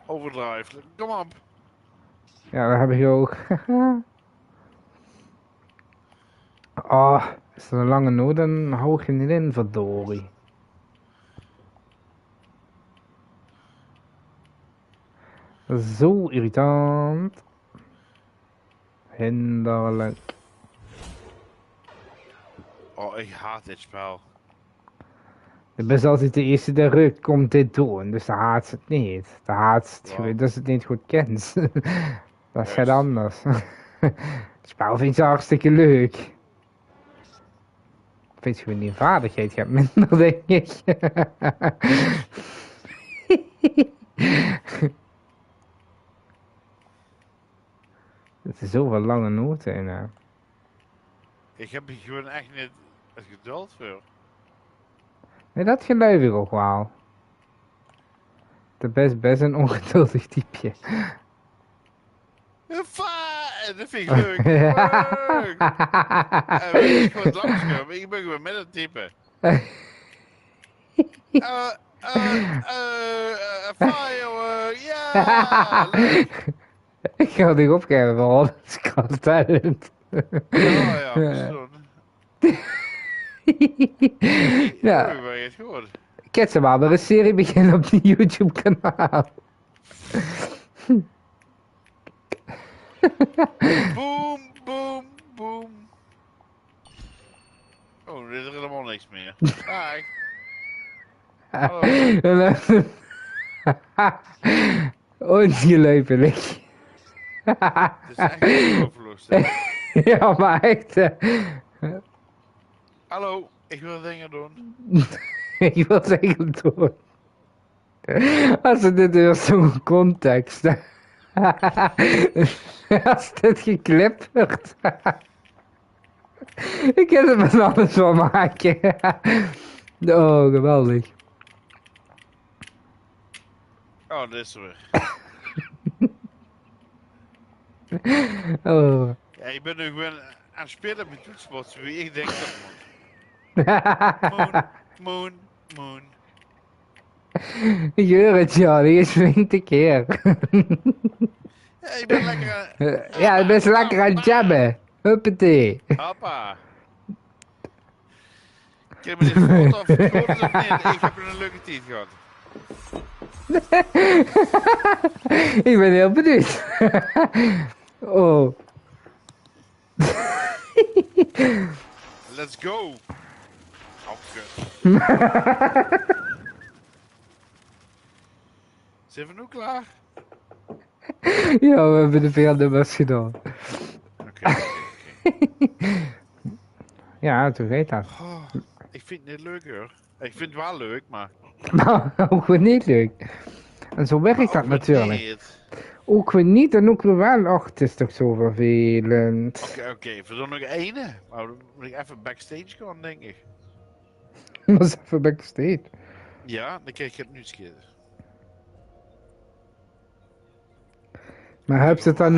Overdrive. Kom op. Ja, dat heb ik ook. Oh, is dat een lange noot, dan hou ik er niet in, verdorie. Dat is zo irritant. Hinderlijk. Oh, ik haat dit spel. Ik ben altijd de eerste die rukt, komt dit doen, dus de haat ze het niet. De haat ze het gewoon, dat ze het niet goed kent. Dat is het anders. Het spel vind je hartstikke leuk. Ik vind gewoon die vaardigheid gaat minder, denk ik. Er zijn zoveel lange noten in. Ik heb hier gewoon echt niet het geduld voor. Nee, dat geloof ik ook wel. De best een ongeduldig typeje. Dat vind ik leuk. Leuk. En weet je gewoon langskomen. Ik ben gewoon met het typen. Firework, ja! Leuk. Ik ga het niet opgeven, want dat is gewoon talent. Ja, persoon. Ja, Ik ben het gewoon. ik heb ze maar weer een serie beginnen op die YouTube kanaal. Boom, boom, boom. Oh, er is er helemaal niks meer. Dag. Hallo. Ongelooflijk. Het is echt ongelooflijk. Ja, maar echt. Hallo, ik wil dingen doen. Ik wil zeggen doen. Als het dit is zo'n context. Als dit geklipt wordt. Ik kan er met alles van maken. Oh, geweldig. Oh, dit is er weer. Oh. Ja, ik ben nu gewoon aan het spelen met toetsenbord, wie ik denk dat moet. Moon, moon. Ik hoor het, ja, die is 20 keer. Ja, ik ben lekker aan... Ja, ik ben lekker aan het jabben. Huppatee. Hoppa. Ik heb me dit foto of het goed is of niet. Ik heb een leuke tijd gehad. Ik ben heel benieuwd. Oh. Let's go. Oh, kut. Zijn we nu klaar? Ja, we hebben de veel nummers gedaan. Oké. Ja, toen weet dat. Oh, ik vind het niet leuk hoor. Ik vind het wel leuk, maar... Maar ook weer niet leuk. En zo werkt dat ook weer natuurlijk. niet. Ook weer niet en ook weer wel. Och, het is toch zo vervelend. Oké, voor dan nog ene. Maar dan moet ik even backstage gaan, denk ik. Dat is even backstage. Ja, dan krijg je het nieuws. Maar heb ze het dan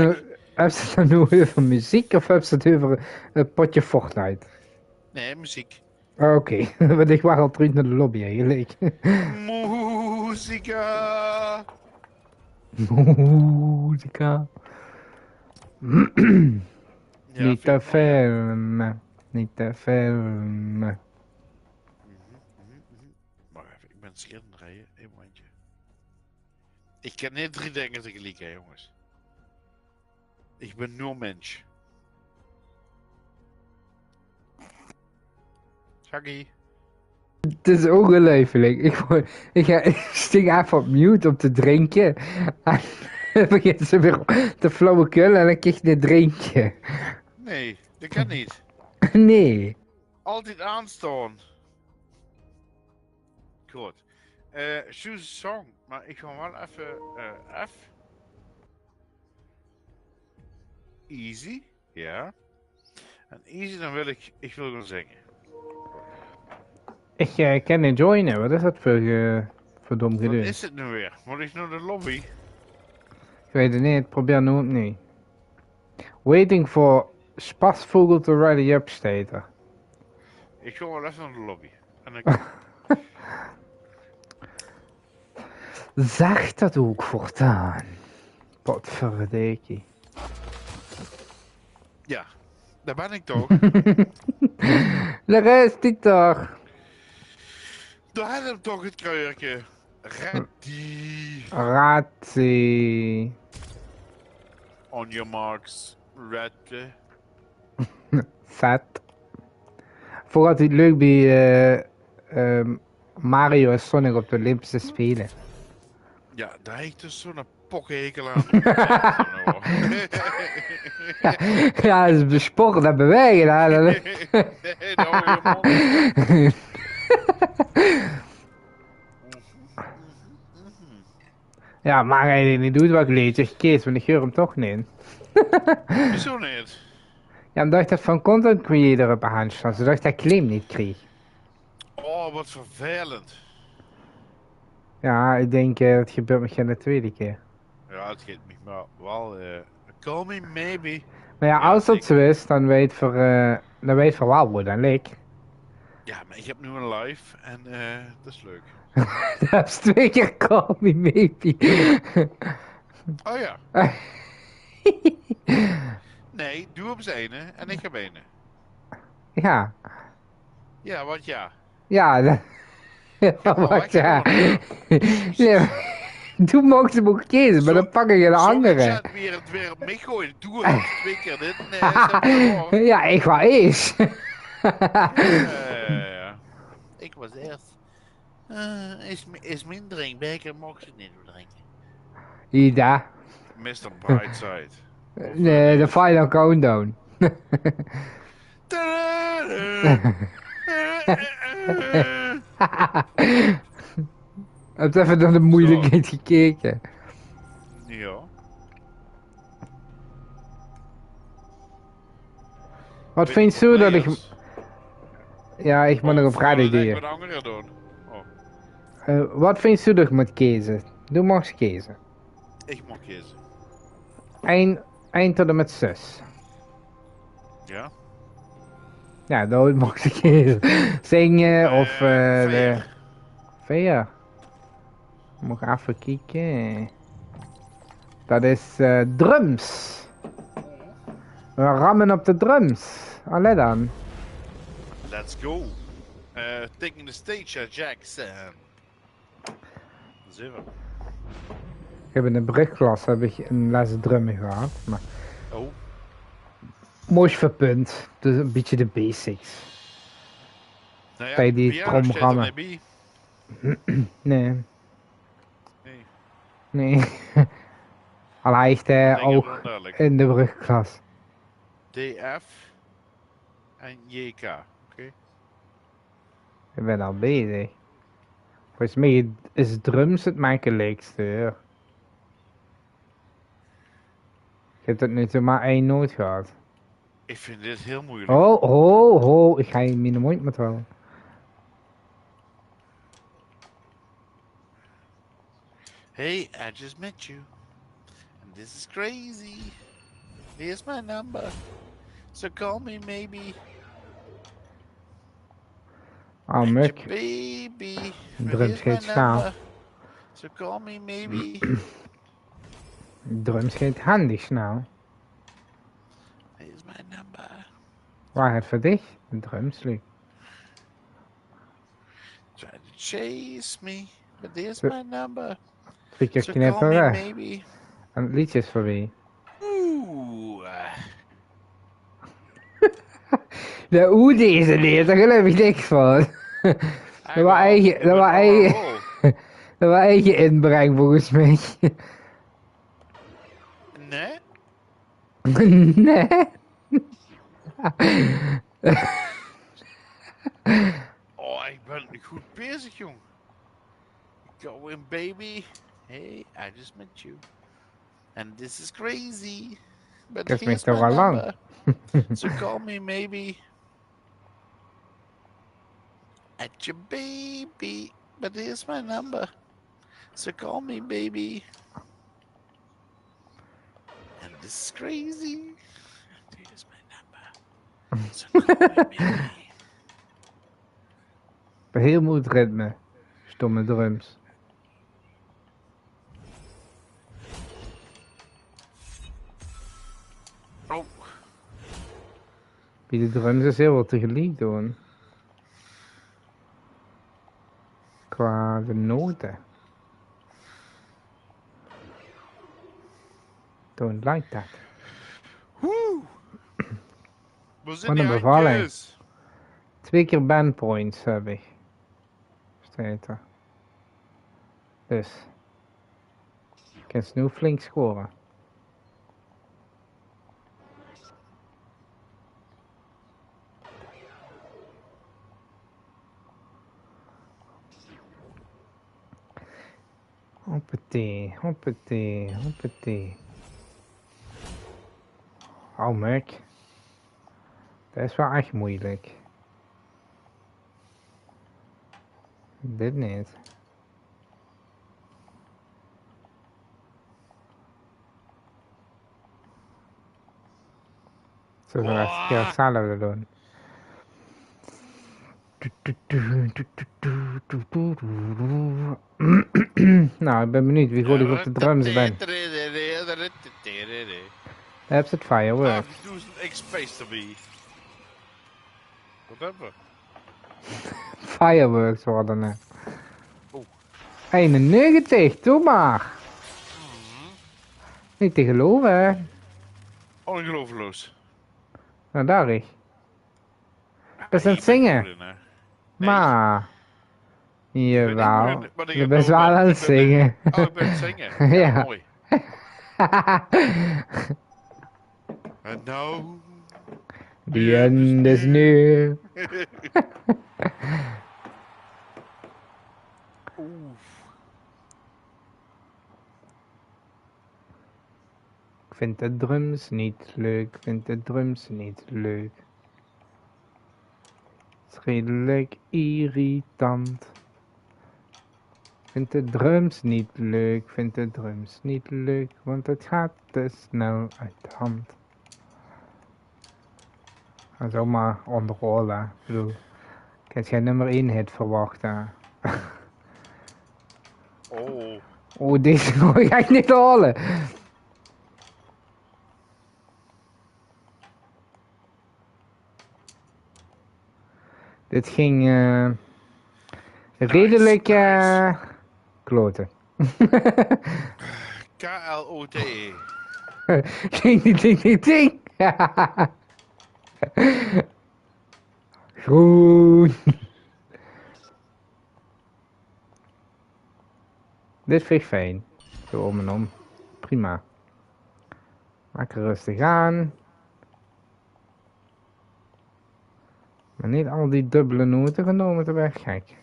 nu over muziek of heb ze het over een potje Fortnite? Nee, muziek. Oké, want ik was al terug naar de lobby eigenlijk. Muzika. Muzika. Ja, Niet te vind ik mooi, hè? filmen. Niet te filmen. Maar even, ik ben scherp aan het rijden. Een momentje. Ik kan niet 3 dingen tegelijk, hè, jongens. Ik ben nul mens. Shaggy. Het is ongelooflijk. Ik sting even op mute om te drinken. En dan begint ze weer te flauwekul en dan krijg je een drinkje. Nee, dat kan niet. Nee. Altijd aanstaan. Goed. Choose a song. Maar ik ga wel even F. Easy. Ja. En easy dan wil ik wil gaan zingen. Ik kan niet joinen. Wat is dat voor dom Wat gedoe? is het nu weer? Moet ik naar de lobby? Ik weet het niet. Probeer nu niet. Waiting for Spasvogel to ready up staat er. Ik ga wel even naar de lobby. En dan... Zeg dat ook voortaan. Potverdikkie. Ja, daar ben ik toch. Daar is die toch. Daar heb hem toch het kruiertje. Ready. Ratsie. On your marks. Ready. Vet. Vooral het leuk bij Mario en Sonic op de Olympische Spelen. Ja, daar heb ik dus zo'n pokkenhekel aan. Ja, dat is besporen en bewegen. Hè. Nee, nou je mond. Ja, maar hij niet doet wat ik leed, zeg Kees, want ik hoor hem toch niet. Zo niet. Ja, omdat ik dat van content creator op hand stond, zodat ik dat claim niet kreeg. Oh, wat vervelend. Ja, ik denk dat gebeurt misschien de tweede keer. Ja, het geeft me maar wel. Call me maybe. Maar ja, als dat zo is, dan weet voor wel hoe dan leek. Ja, maar ik heb nu een live en dat is leuk. Dat is 2 keer call me maybe. Oh ja. Nee, doe op z'n ene en ik heb ene. Ja. Ja, wat ja. Ja, dat... Wat ja. Nee, toen mocht ze ook kiezen, maar dan pak ik een andere. Zo weer op mij gooien. Doe het 2 keer dit. Nee, ja, ik was eerst. ja. Ik was eerst. Is mijn drinkbeker, mocht ze niet drinken. Ida. Mr. Brightside. Nee, de final countdown. Heb even naar de moeilijkheid gekeken. Ja. Wat vind je zo dat ik... Ja, ik moet nog een vraag idee. Wat anderen doen. Wat vind je zo dat ik moet kiezen? Doe maar eens kiezen. Ik mag kiezen. Eind tot en met 6. Ja? Ja, dat mag ik kiezen. Zingen of... de... Veer. Moet ik even kijken. Dat is drums. We rammen op de drums. Allee dan. Let's go. Taking the stage at Jackson. Zeven. Ik heb in de brugklas een les drummen gehad. Maar Oh. mooi verpunt. Dus een beetje de basics. Nou ja, Bij die piano staat er tromrammen. niet bij. Nee. Nee. Nee. Al hij echt denk ik ook wel duidelijk. in de brugklas. D, F. en JK. Oké. Ik ben al bezig. Volgens mij is drums het makkelijkste. Ja. Ik heb tot nu toe maar 1 noot gehad. Ik vind dit heel moeilijk. Oh, ik ga je in de mond met houden. Hey, I just met you. And this is crazy. Here's my number. So call me maybe. Oh, And muk. your baby. But Drums here's my gaat snel. number. So call me maybe. Drums gaat handig snel. Here's my number. Waar het voor dich? De drums, Luc. Try to chase me. But here's Zo. my number. 2 keer So call me knipperen. maybe. En het liedje is voorbij. Oeh. De deze leert, daar geloof ik niks van. Dat was eigen inbreng volgens mij. Nee? Nee. Oh, ik ben goed bezig, jong. Going, baby. Hey, I just met you. And this is crazy. But Dat is here's toch my al lang. number. So call me maybe. At your baby. But here's my number. So call me baby. And this is crazy. And here's my number. So call me baby. Heel moeilijk ritme. Stomme drums. Oh. Bij de drums is heel wat tegelijk doen. Qua de noten. Don't like that. Woe. Wat een bevalling. 2 keer bandpoints heb ik. Staat er. Dus. Ik kan nu flink scoren. Hoppatee, hoppatee, hoppatee. Oh, merk. Dat is wel echt moeilijk. Dit niet. Zullen we eens een keer hetzelfde doen? Nou, ik ben benieuwd wie goed ik op de drums ben. That's it, fireworks. Do some X-Space to me. Whatever. Fireworks worden het. Oh. 91, doe maar. Niet te geloven, hè. Ongelooflijk. Nou, daar is. Best aan het zingen. Maar. Jawel. Je bent wel aan het zingen. Oh, ik ben aan het zingen. Ja, mooi. En nou... The end is near. Ik vind de drums niet leuk, vind de drums niet leuk. Het is redelijk irritant. Vind de drums niet leuk, vind de drums niet leuk, want het gaat te snel uit de hand. Ga zomaar onderrollen. Ik bedoel, ik had geen nummer 1 hit verwacht. Oh, deze ga ik niet halen. Dit ging redelijk kloten. K-L-O-T-E. Ding. Groen. Dit vind ik fijn. Zo om en om. Prima. Maak er rustig aan. Maar niet al die dubbele noten genomen, dat werd gek.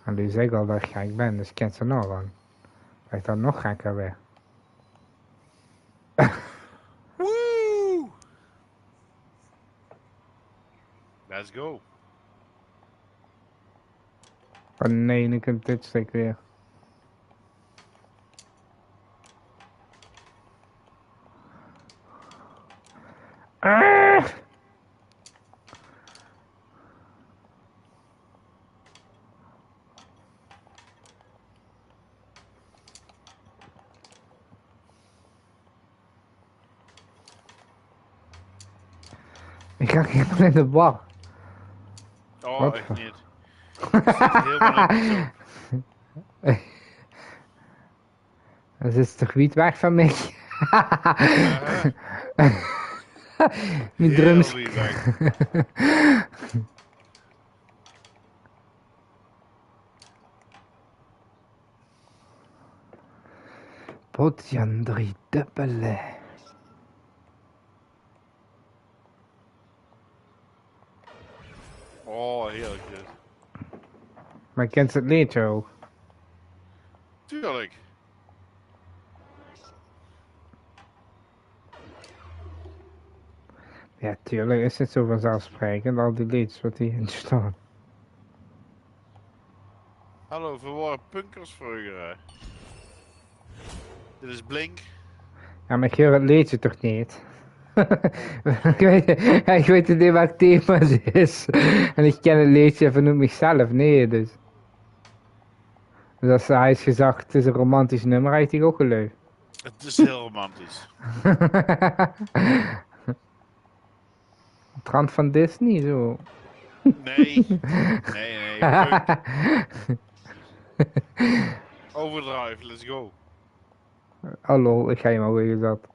En die zegt al dat ik gek ben, dus ik ken ze nou dan. Werd dan nog gekker weer. Woo! Let's go. Oh nee, ik heb dit stuk weer. Ah! Ik ga helemaal in de bar. Oh, Wat? echt niet. Ik zit helemaal in de Dat is toch niet weg van mij? Mijn drums. Heel weg. Potjan 3 dubbele. Oh, heerlijk dit. Maar je kent het liedje ook. Tuurlijk. Ja, tuurlijk is het zo vanzelfsprekend, al die liedjes wat hierin staan. Hallo, verwarren punkers vroeger. Hè. Dit is Blink. Ja, maar ik hoor het liedje toch niet? ik weet niet wat thema het is. En ik ken het liedje van mezelf, nee dus. Dus als hij is gezegd, het is een romantisch nummer, heeft hij ook geleefd. Het is heel romantisch. Trant van Disney, zo. Nee. Nee. Punk. Overdrive, let's go. Hallo, ik ga je maar weer dat.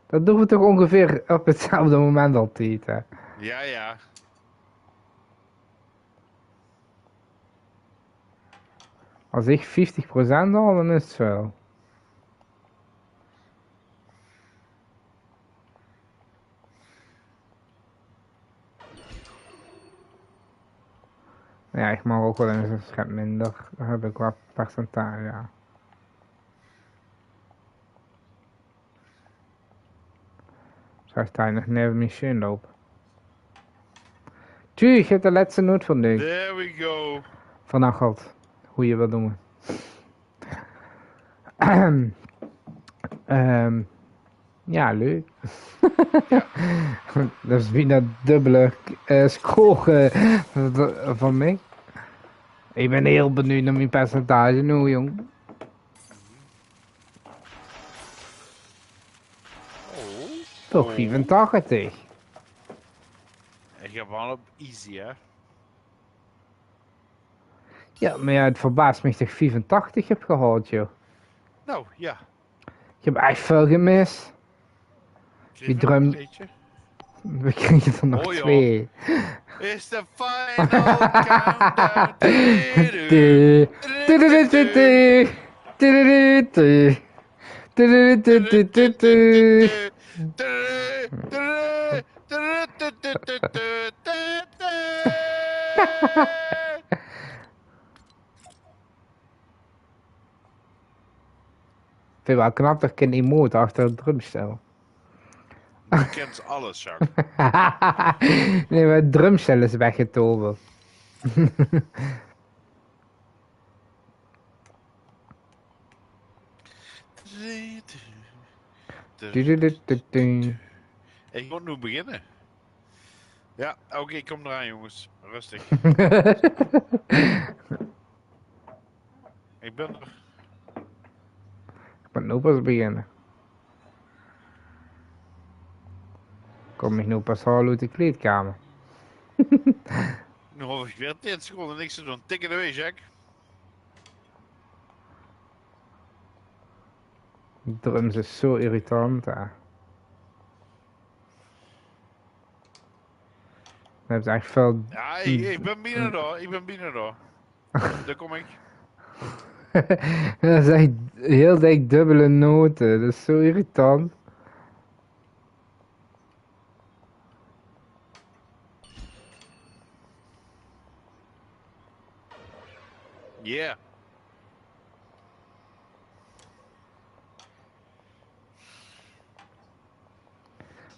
Dat doen we toch ongeveer op hetzelfde moment altijd, hè. Ja. Als ik 50% al, dan is het wel. Ja, ik mag ook wel eens een schep minder. Dan heb ik wat percentage, ja. Zegt hij nog never machine lopen. Tjie, ik heb de laatste noot van nu. There we go. Vannacht. Hoe je wil doen. Ja, leuk. Dat is weer een dubbele score van mij. Ik ben heel benieuwd naar mijn percentage nu, jong. Oh. Toch 85. Ik heb wel op easy, hè. Ja, maar ja, het verbaast me dat ik 85 heb gehaald, joh. Nou, ja. Ik heb echt veel gemist. Die drum... Een beetje. We kregen er nog Oh, ja. 2. It's the final countdown. Ik vind wel knap dat ik een emote achter het drumstel. Je kent alles, Jacques. Nee, maar het drumstel is weggetoven. Ik moet nu beginnen. Ja, oké, kom eraan jongens. Rustig. Ik ben er. Ik moet nu pas beginnen. Kom ik nu pas halen uit de kleedkamer. Nu hoef ik weer 10 seconden niks te doen. Tik it away, Jack. Drums is zo irritant, hè. Dan heb je echt veel... Ja, ik ben binnen door. Ik ben binnen door. Daar kom ik. Dat is echt heel dik dubbele noten. Dat is zo irritant. Yeah.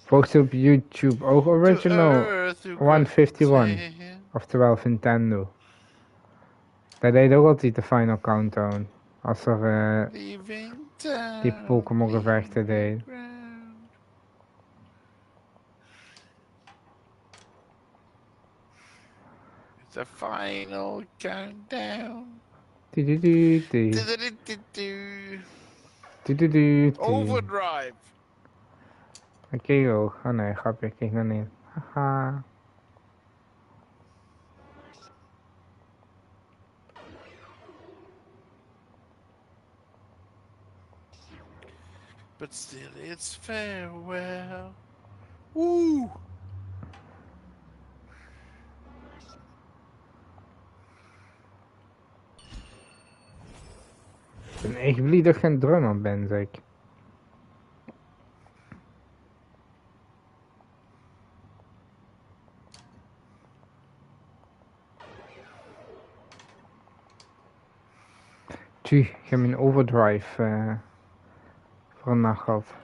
Volgt op YouTube ook original 151. Oftewel Nintendo. Wij deden ook altijd de Final Countdown. Als er die Pokémon gevechten deed. It's a final countdown. Overdrive. Oké, oh nee, grapje, ik kijk nog niet. Haha. But still it's farewell. Woo! Ik ben echt blij dat ik geen drummer ben, zeg ik. Tjie, ik heb mijn overdrive voor een nacht gehad.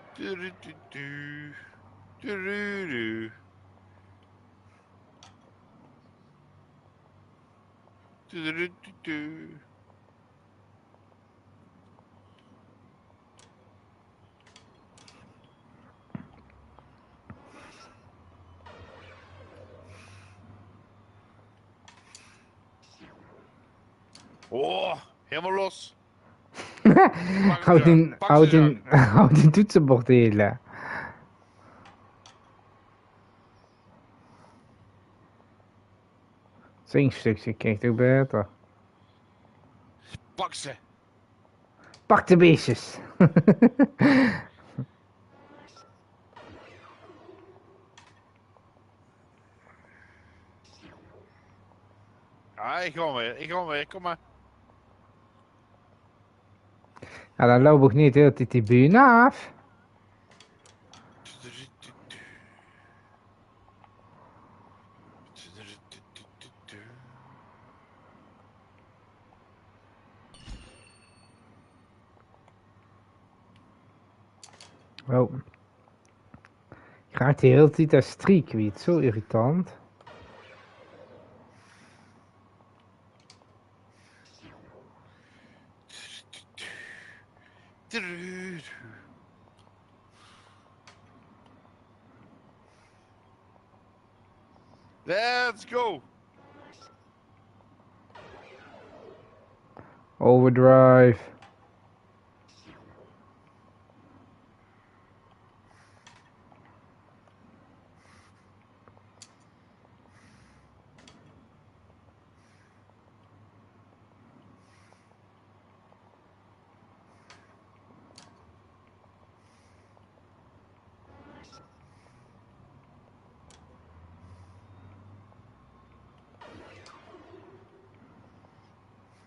Oh, helemaal los. Houd die toetsenbord hele. Zwingstukje krijgt ook beter. Pak ze. Pak de beestjes. Ah, ik ga weer, kom maar. Ja, dan loop ik niet heel die bühne af. Oh. Ik raak de hele tijd dat streak kwijt, zo irritant. Let's go. Overdrive.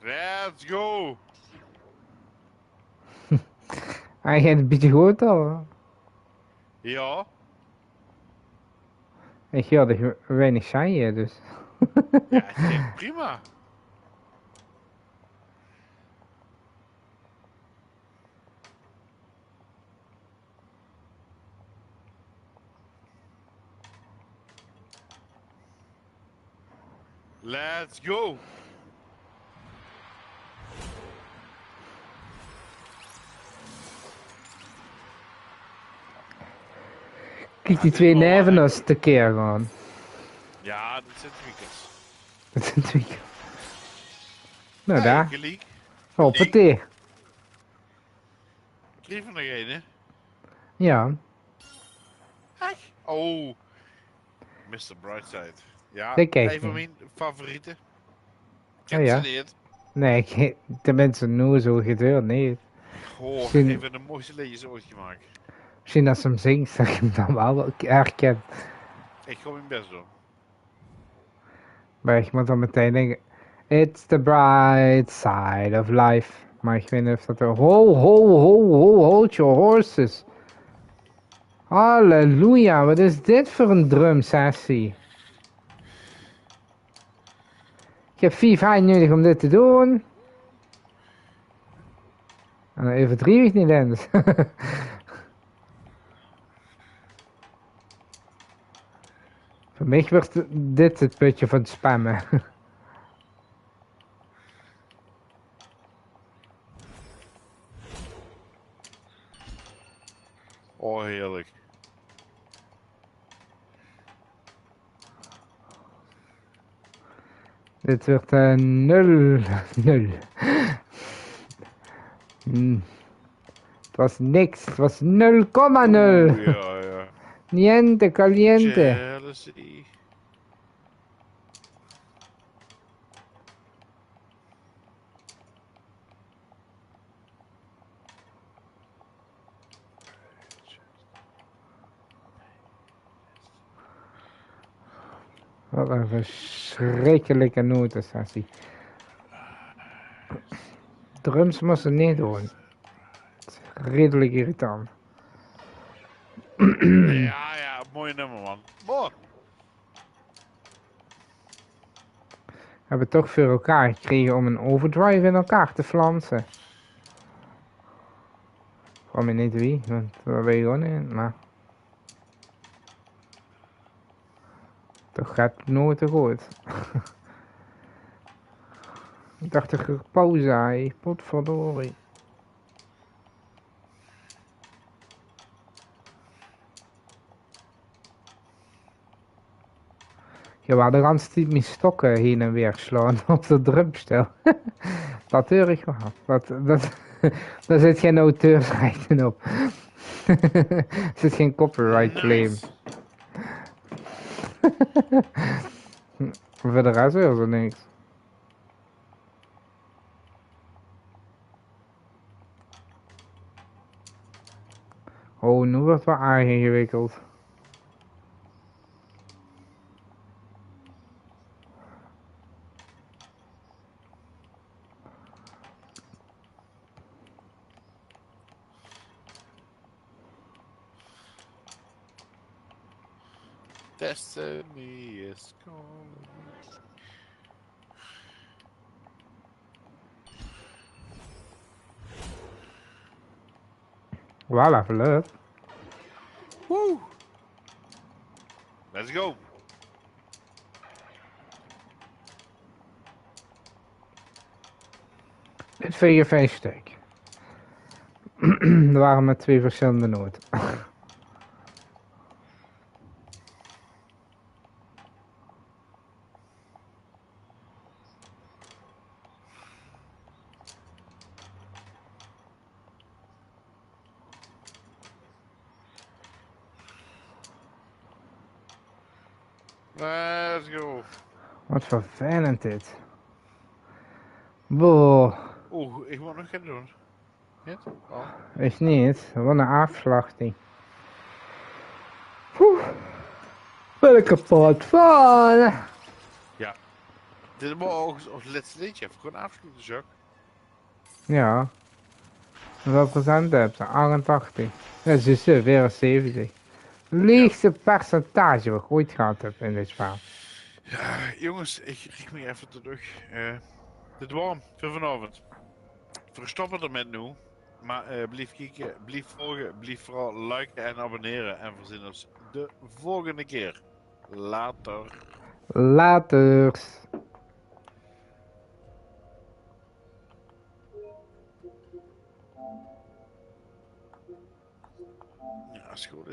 Let's go. Hij gaat een beetje goed al. Ja. Ik had er weinig shine dus. Ja, het ging prima. Let's go. Kijk die twee nevenos tekeer gewoon. Ja, dat zijn tweakers. Dat zijn tweakers. Nou daar. Gelijk. Hoppatee. Kreeg er nog één, hè? Ja. Oh. Mr. Brightside. Ja, Dat kijk een van ik. mijn favorieten. Ik Oh heb ja? ze niet. Nee, de mensen nu zo gedeeld, nee. Goh, Misschien- een van de mooiste liedjes ooit gemaakt. Misschien als ze hem zingt, zeg ik hem dan wel herken. Ik ga mijn best doen. Maar ik moet dan meteen denken, it's the bright side of life. Maar ik weet niet of dat er... Ho, ho, ho, ho, hold your horses. Halleluja, wat is dit voor een drumsessie? Ik heb 5 jaar nodig om dit te doen. En dan overdrijf ik niet eens. Voor mij wordt dit het putje van het spammen. Oh, heerlijk. Dit wordt 0. 0. Het was niks. Het was 0,0. Ja, ja. Niente, caliente. Jealousy. Wat een verschrikkelijke notensessie. Drums moesten niet doen. Redelijk irritant. Ja, ja, mooi nummer, man. Mooi. We hebben toch voor elkaar gekregen om een overdrive in elkaar te flansen. Kwam je niet wie, want daar ben je gewoon in, maar... Toch gaat het nooit te goed. Ik dacht dat ik pauze zei, potverdorie. Je wou de randstiet met stokken heen en weer slaan op de drumstel. Dat hoor ik wel. Daar zit geen auteursrechten op. Er zit geen copyright claim. Nice. Voor de rest is er niks. Oh, nu wordt het wel aardig ingewikkeld. Destiny is calling. Voilà, verleuk. Woo! Let's go. Dit vind je 5 stuk. Er waren maar 2 verschillende noten. Let's go. Wat vervelend dit. Boah, Oeh, ik moet nog gaan doen. Niet? Oh. is niet. Wat een afslachting. Oeh, ben ik kapot van. Ja. Dit is maar ook ons laatste liedje. Even gewoon afsluiten, Jacques. Ja. Hoeveel procent heb je? 88. Dat is dus weer een 70. Liefste percentage wat ik ooit gehad heb in dit spel. Ja, jongens, ik richt me even terug. Dit warm voor vanavond. Verstoppen er met nu. Maar blijf kijken, blijf volgen, blijf vooral liken en abonneren. En we zien ons de volgende keer. Later. Laters. Ja, als het goed is.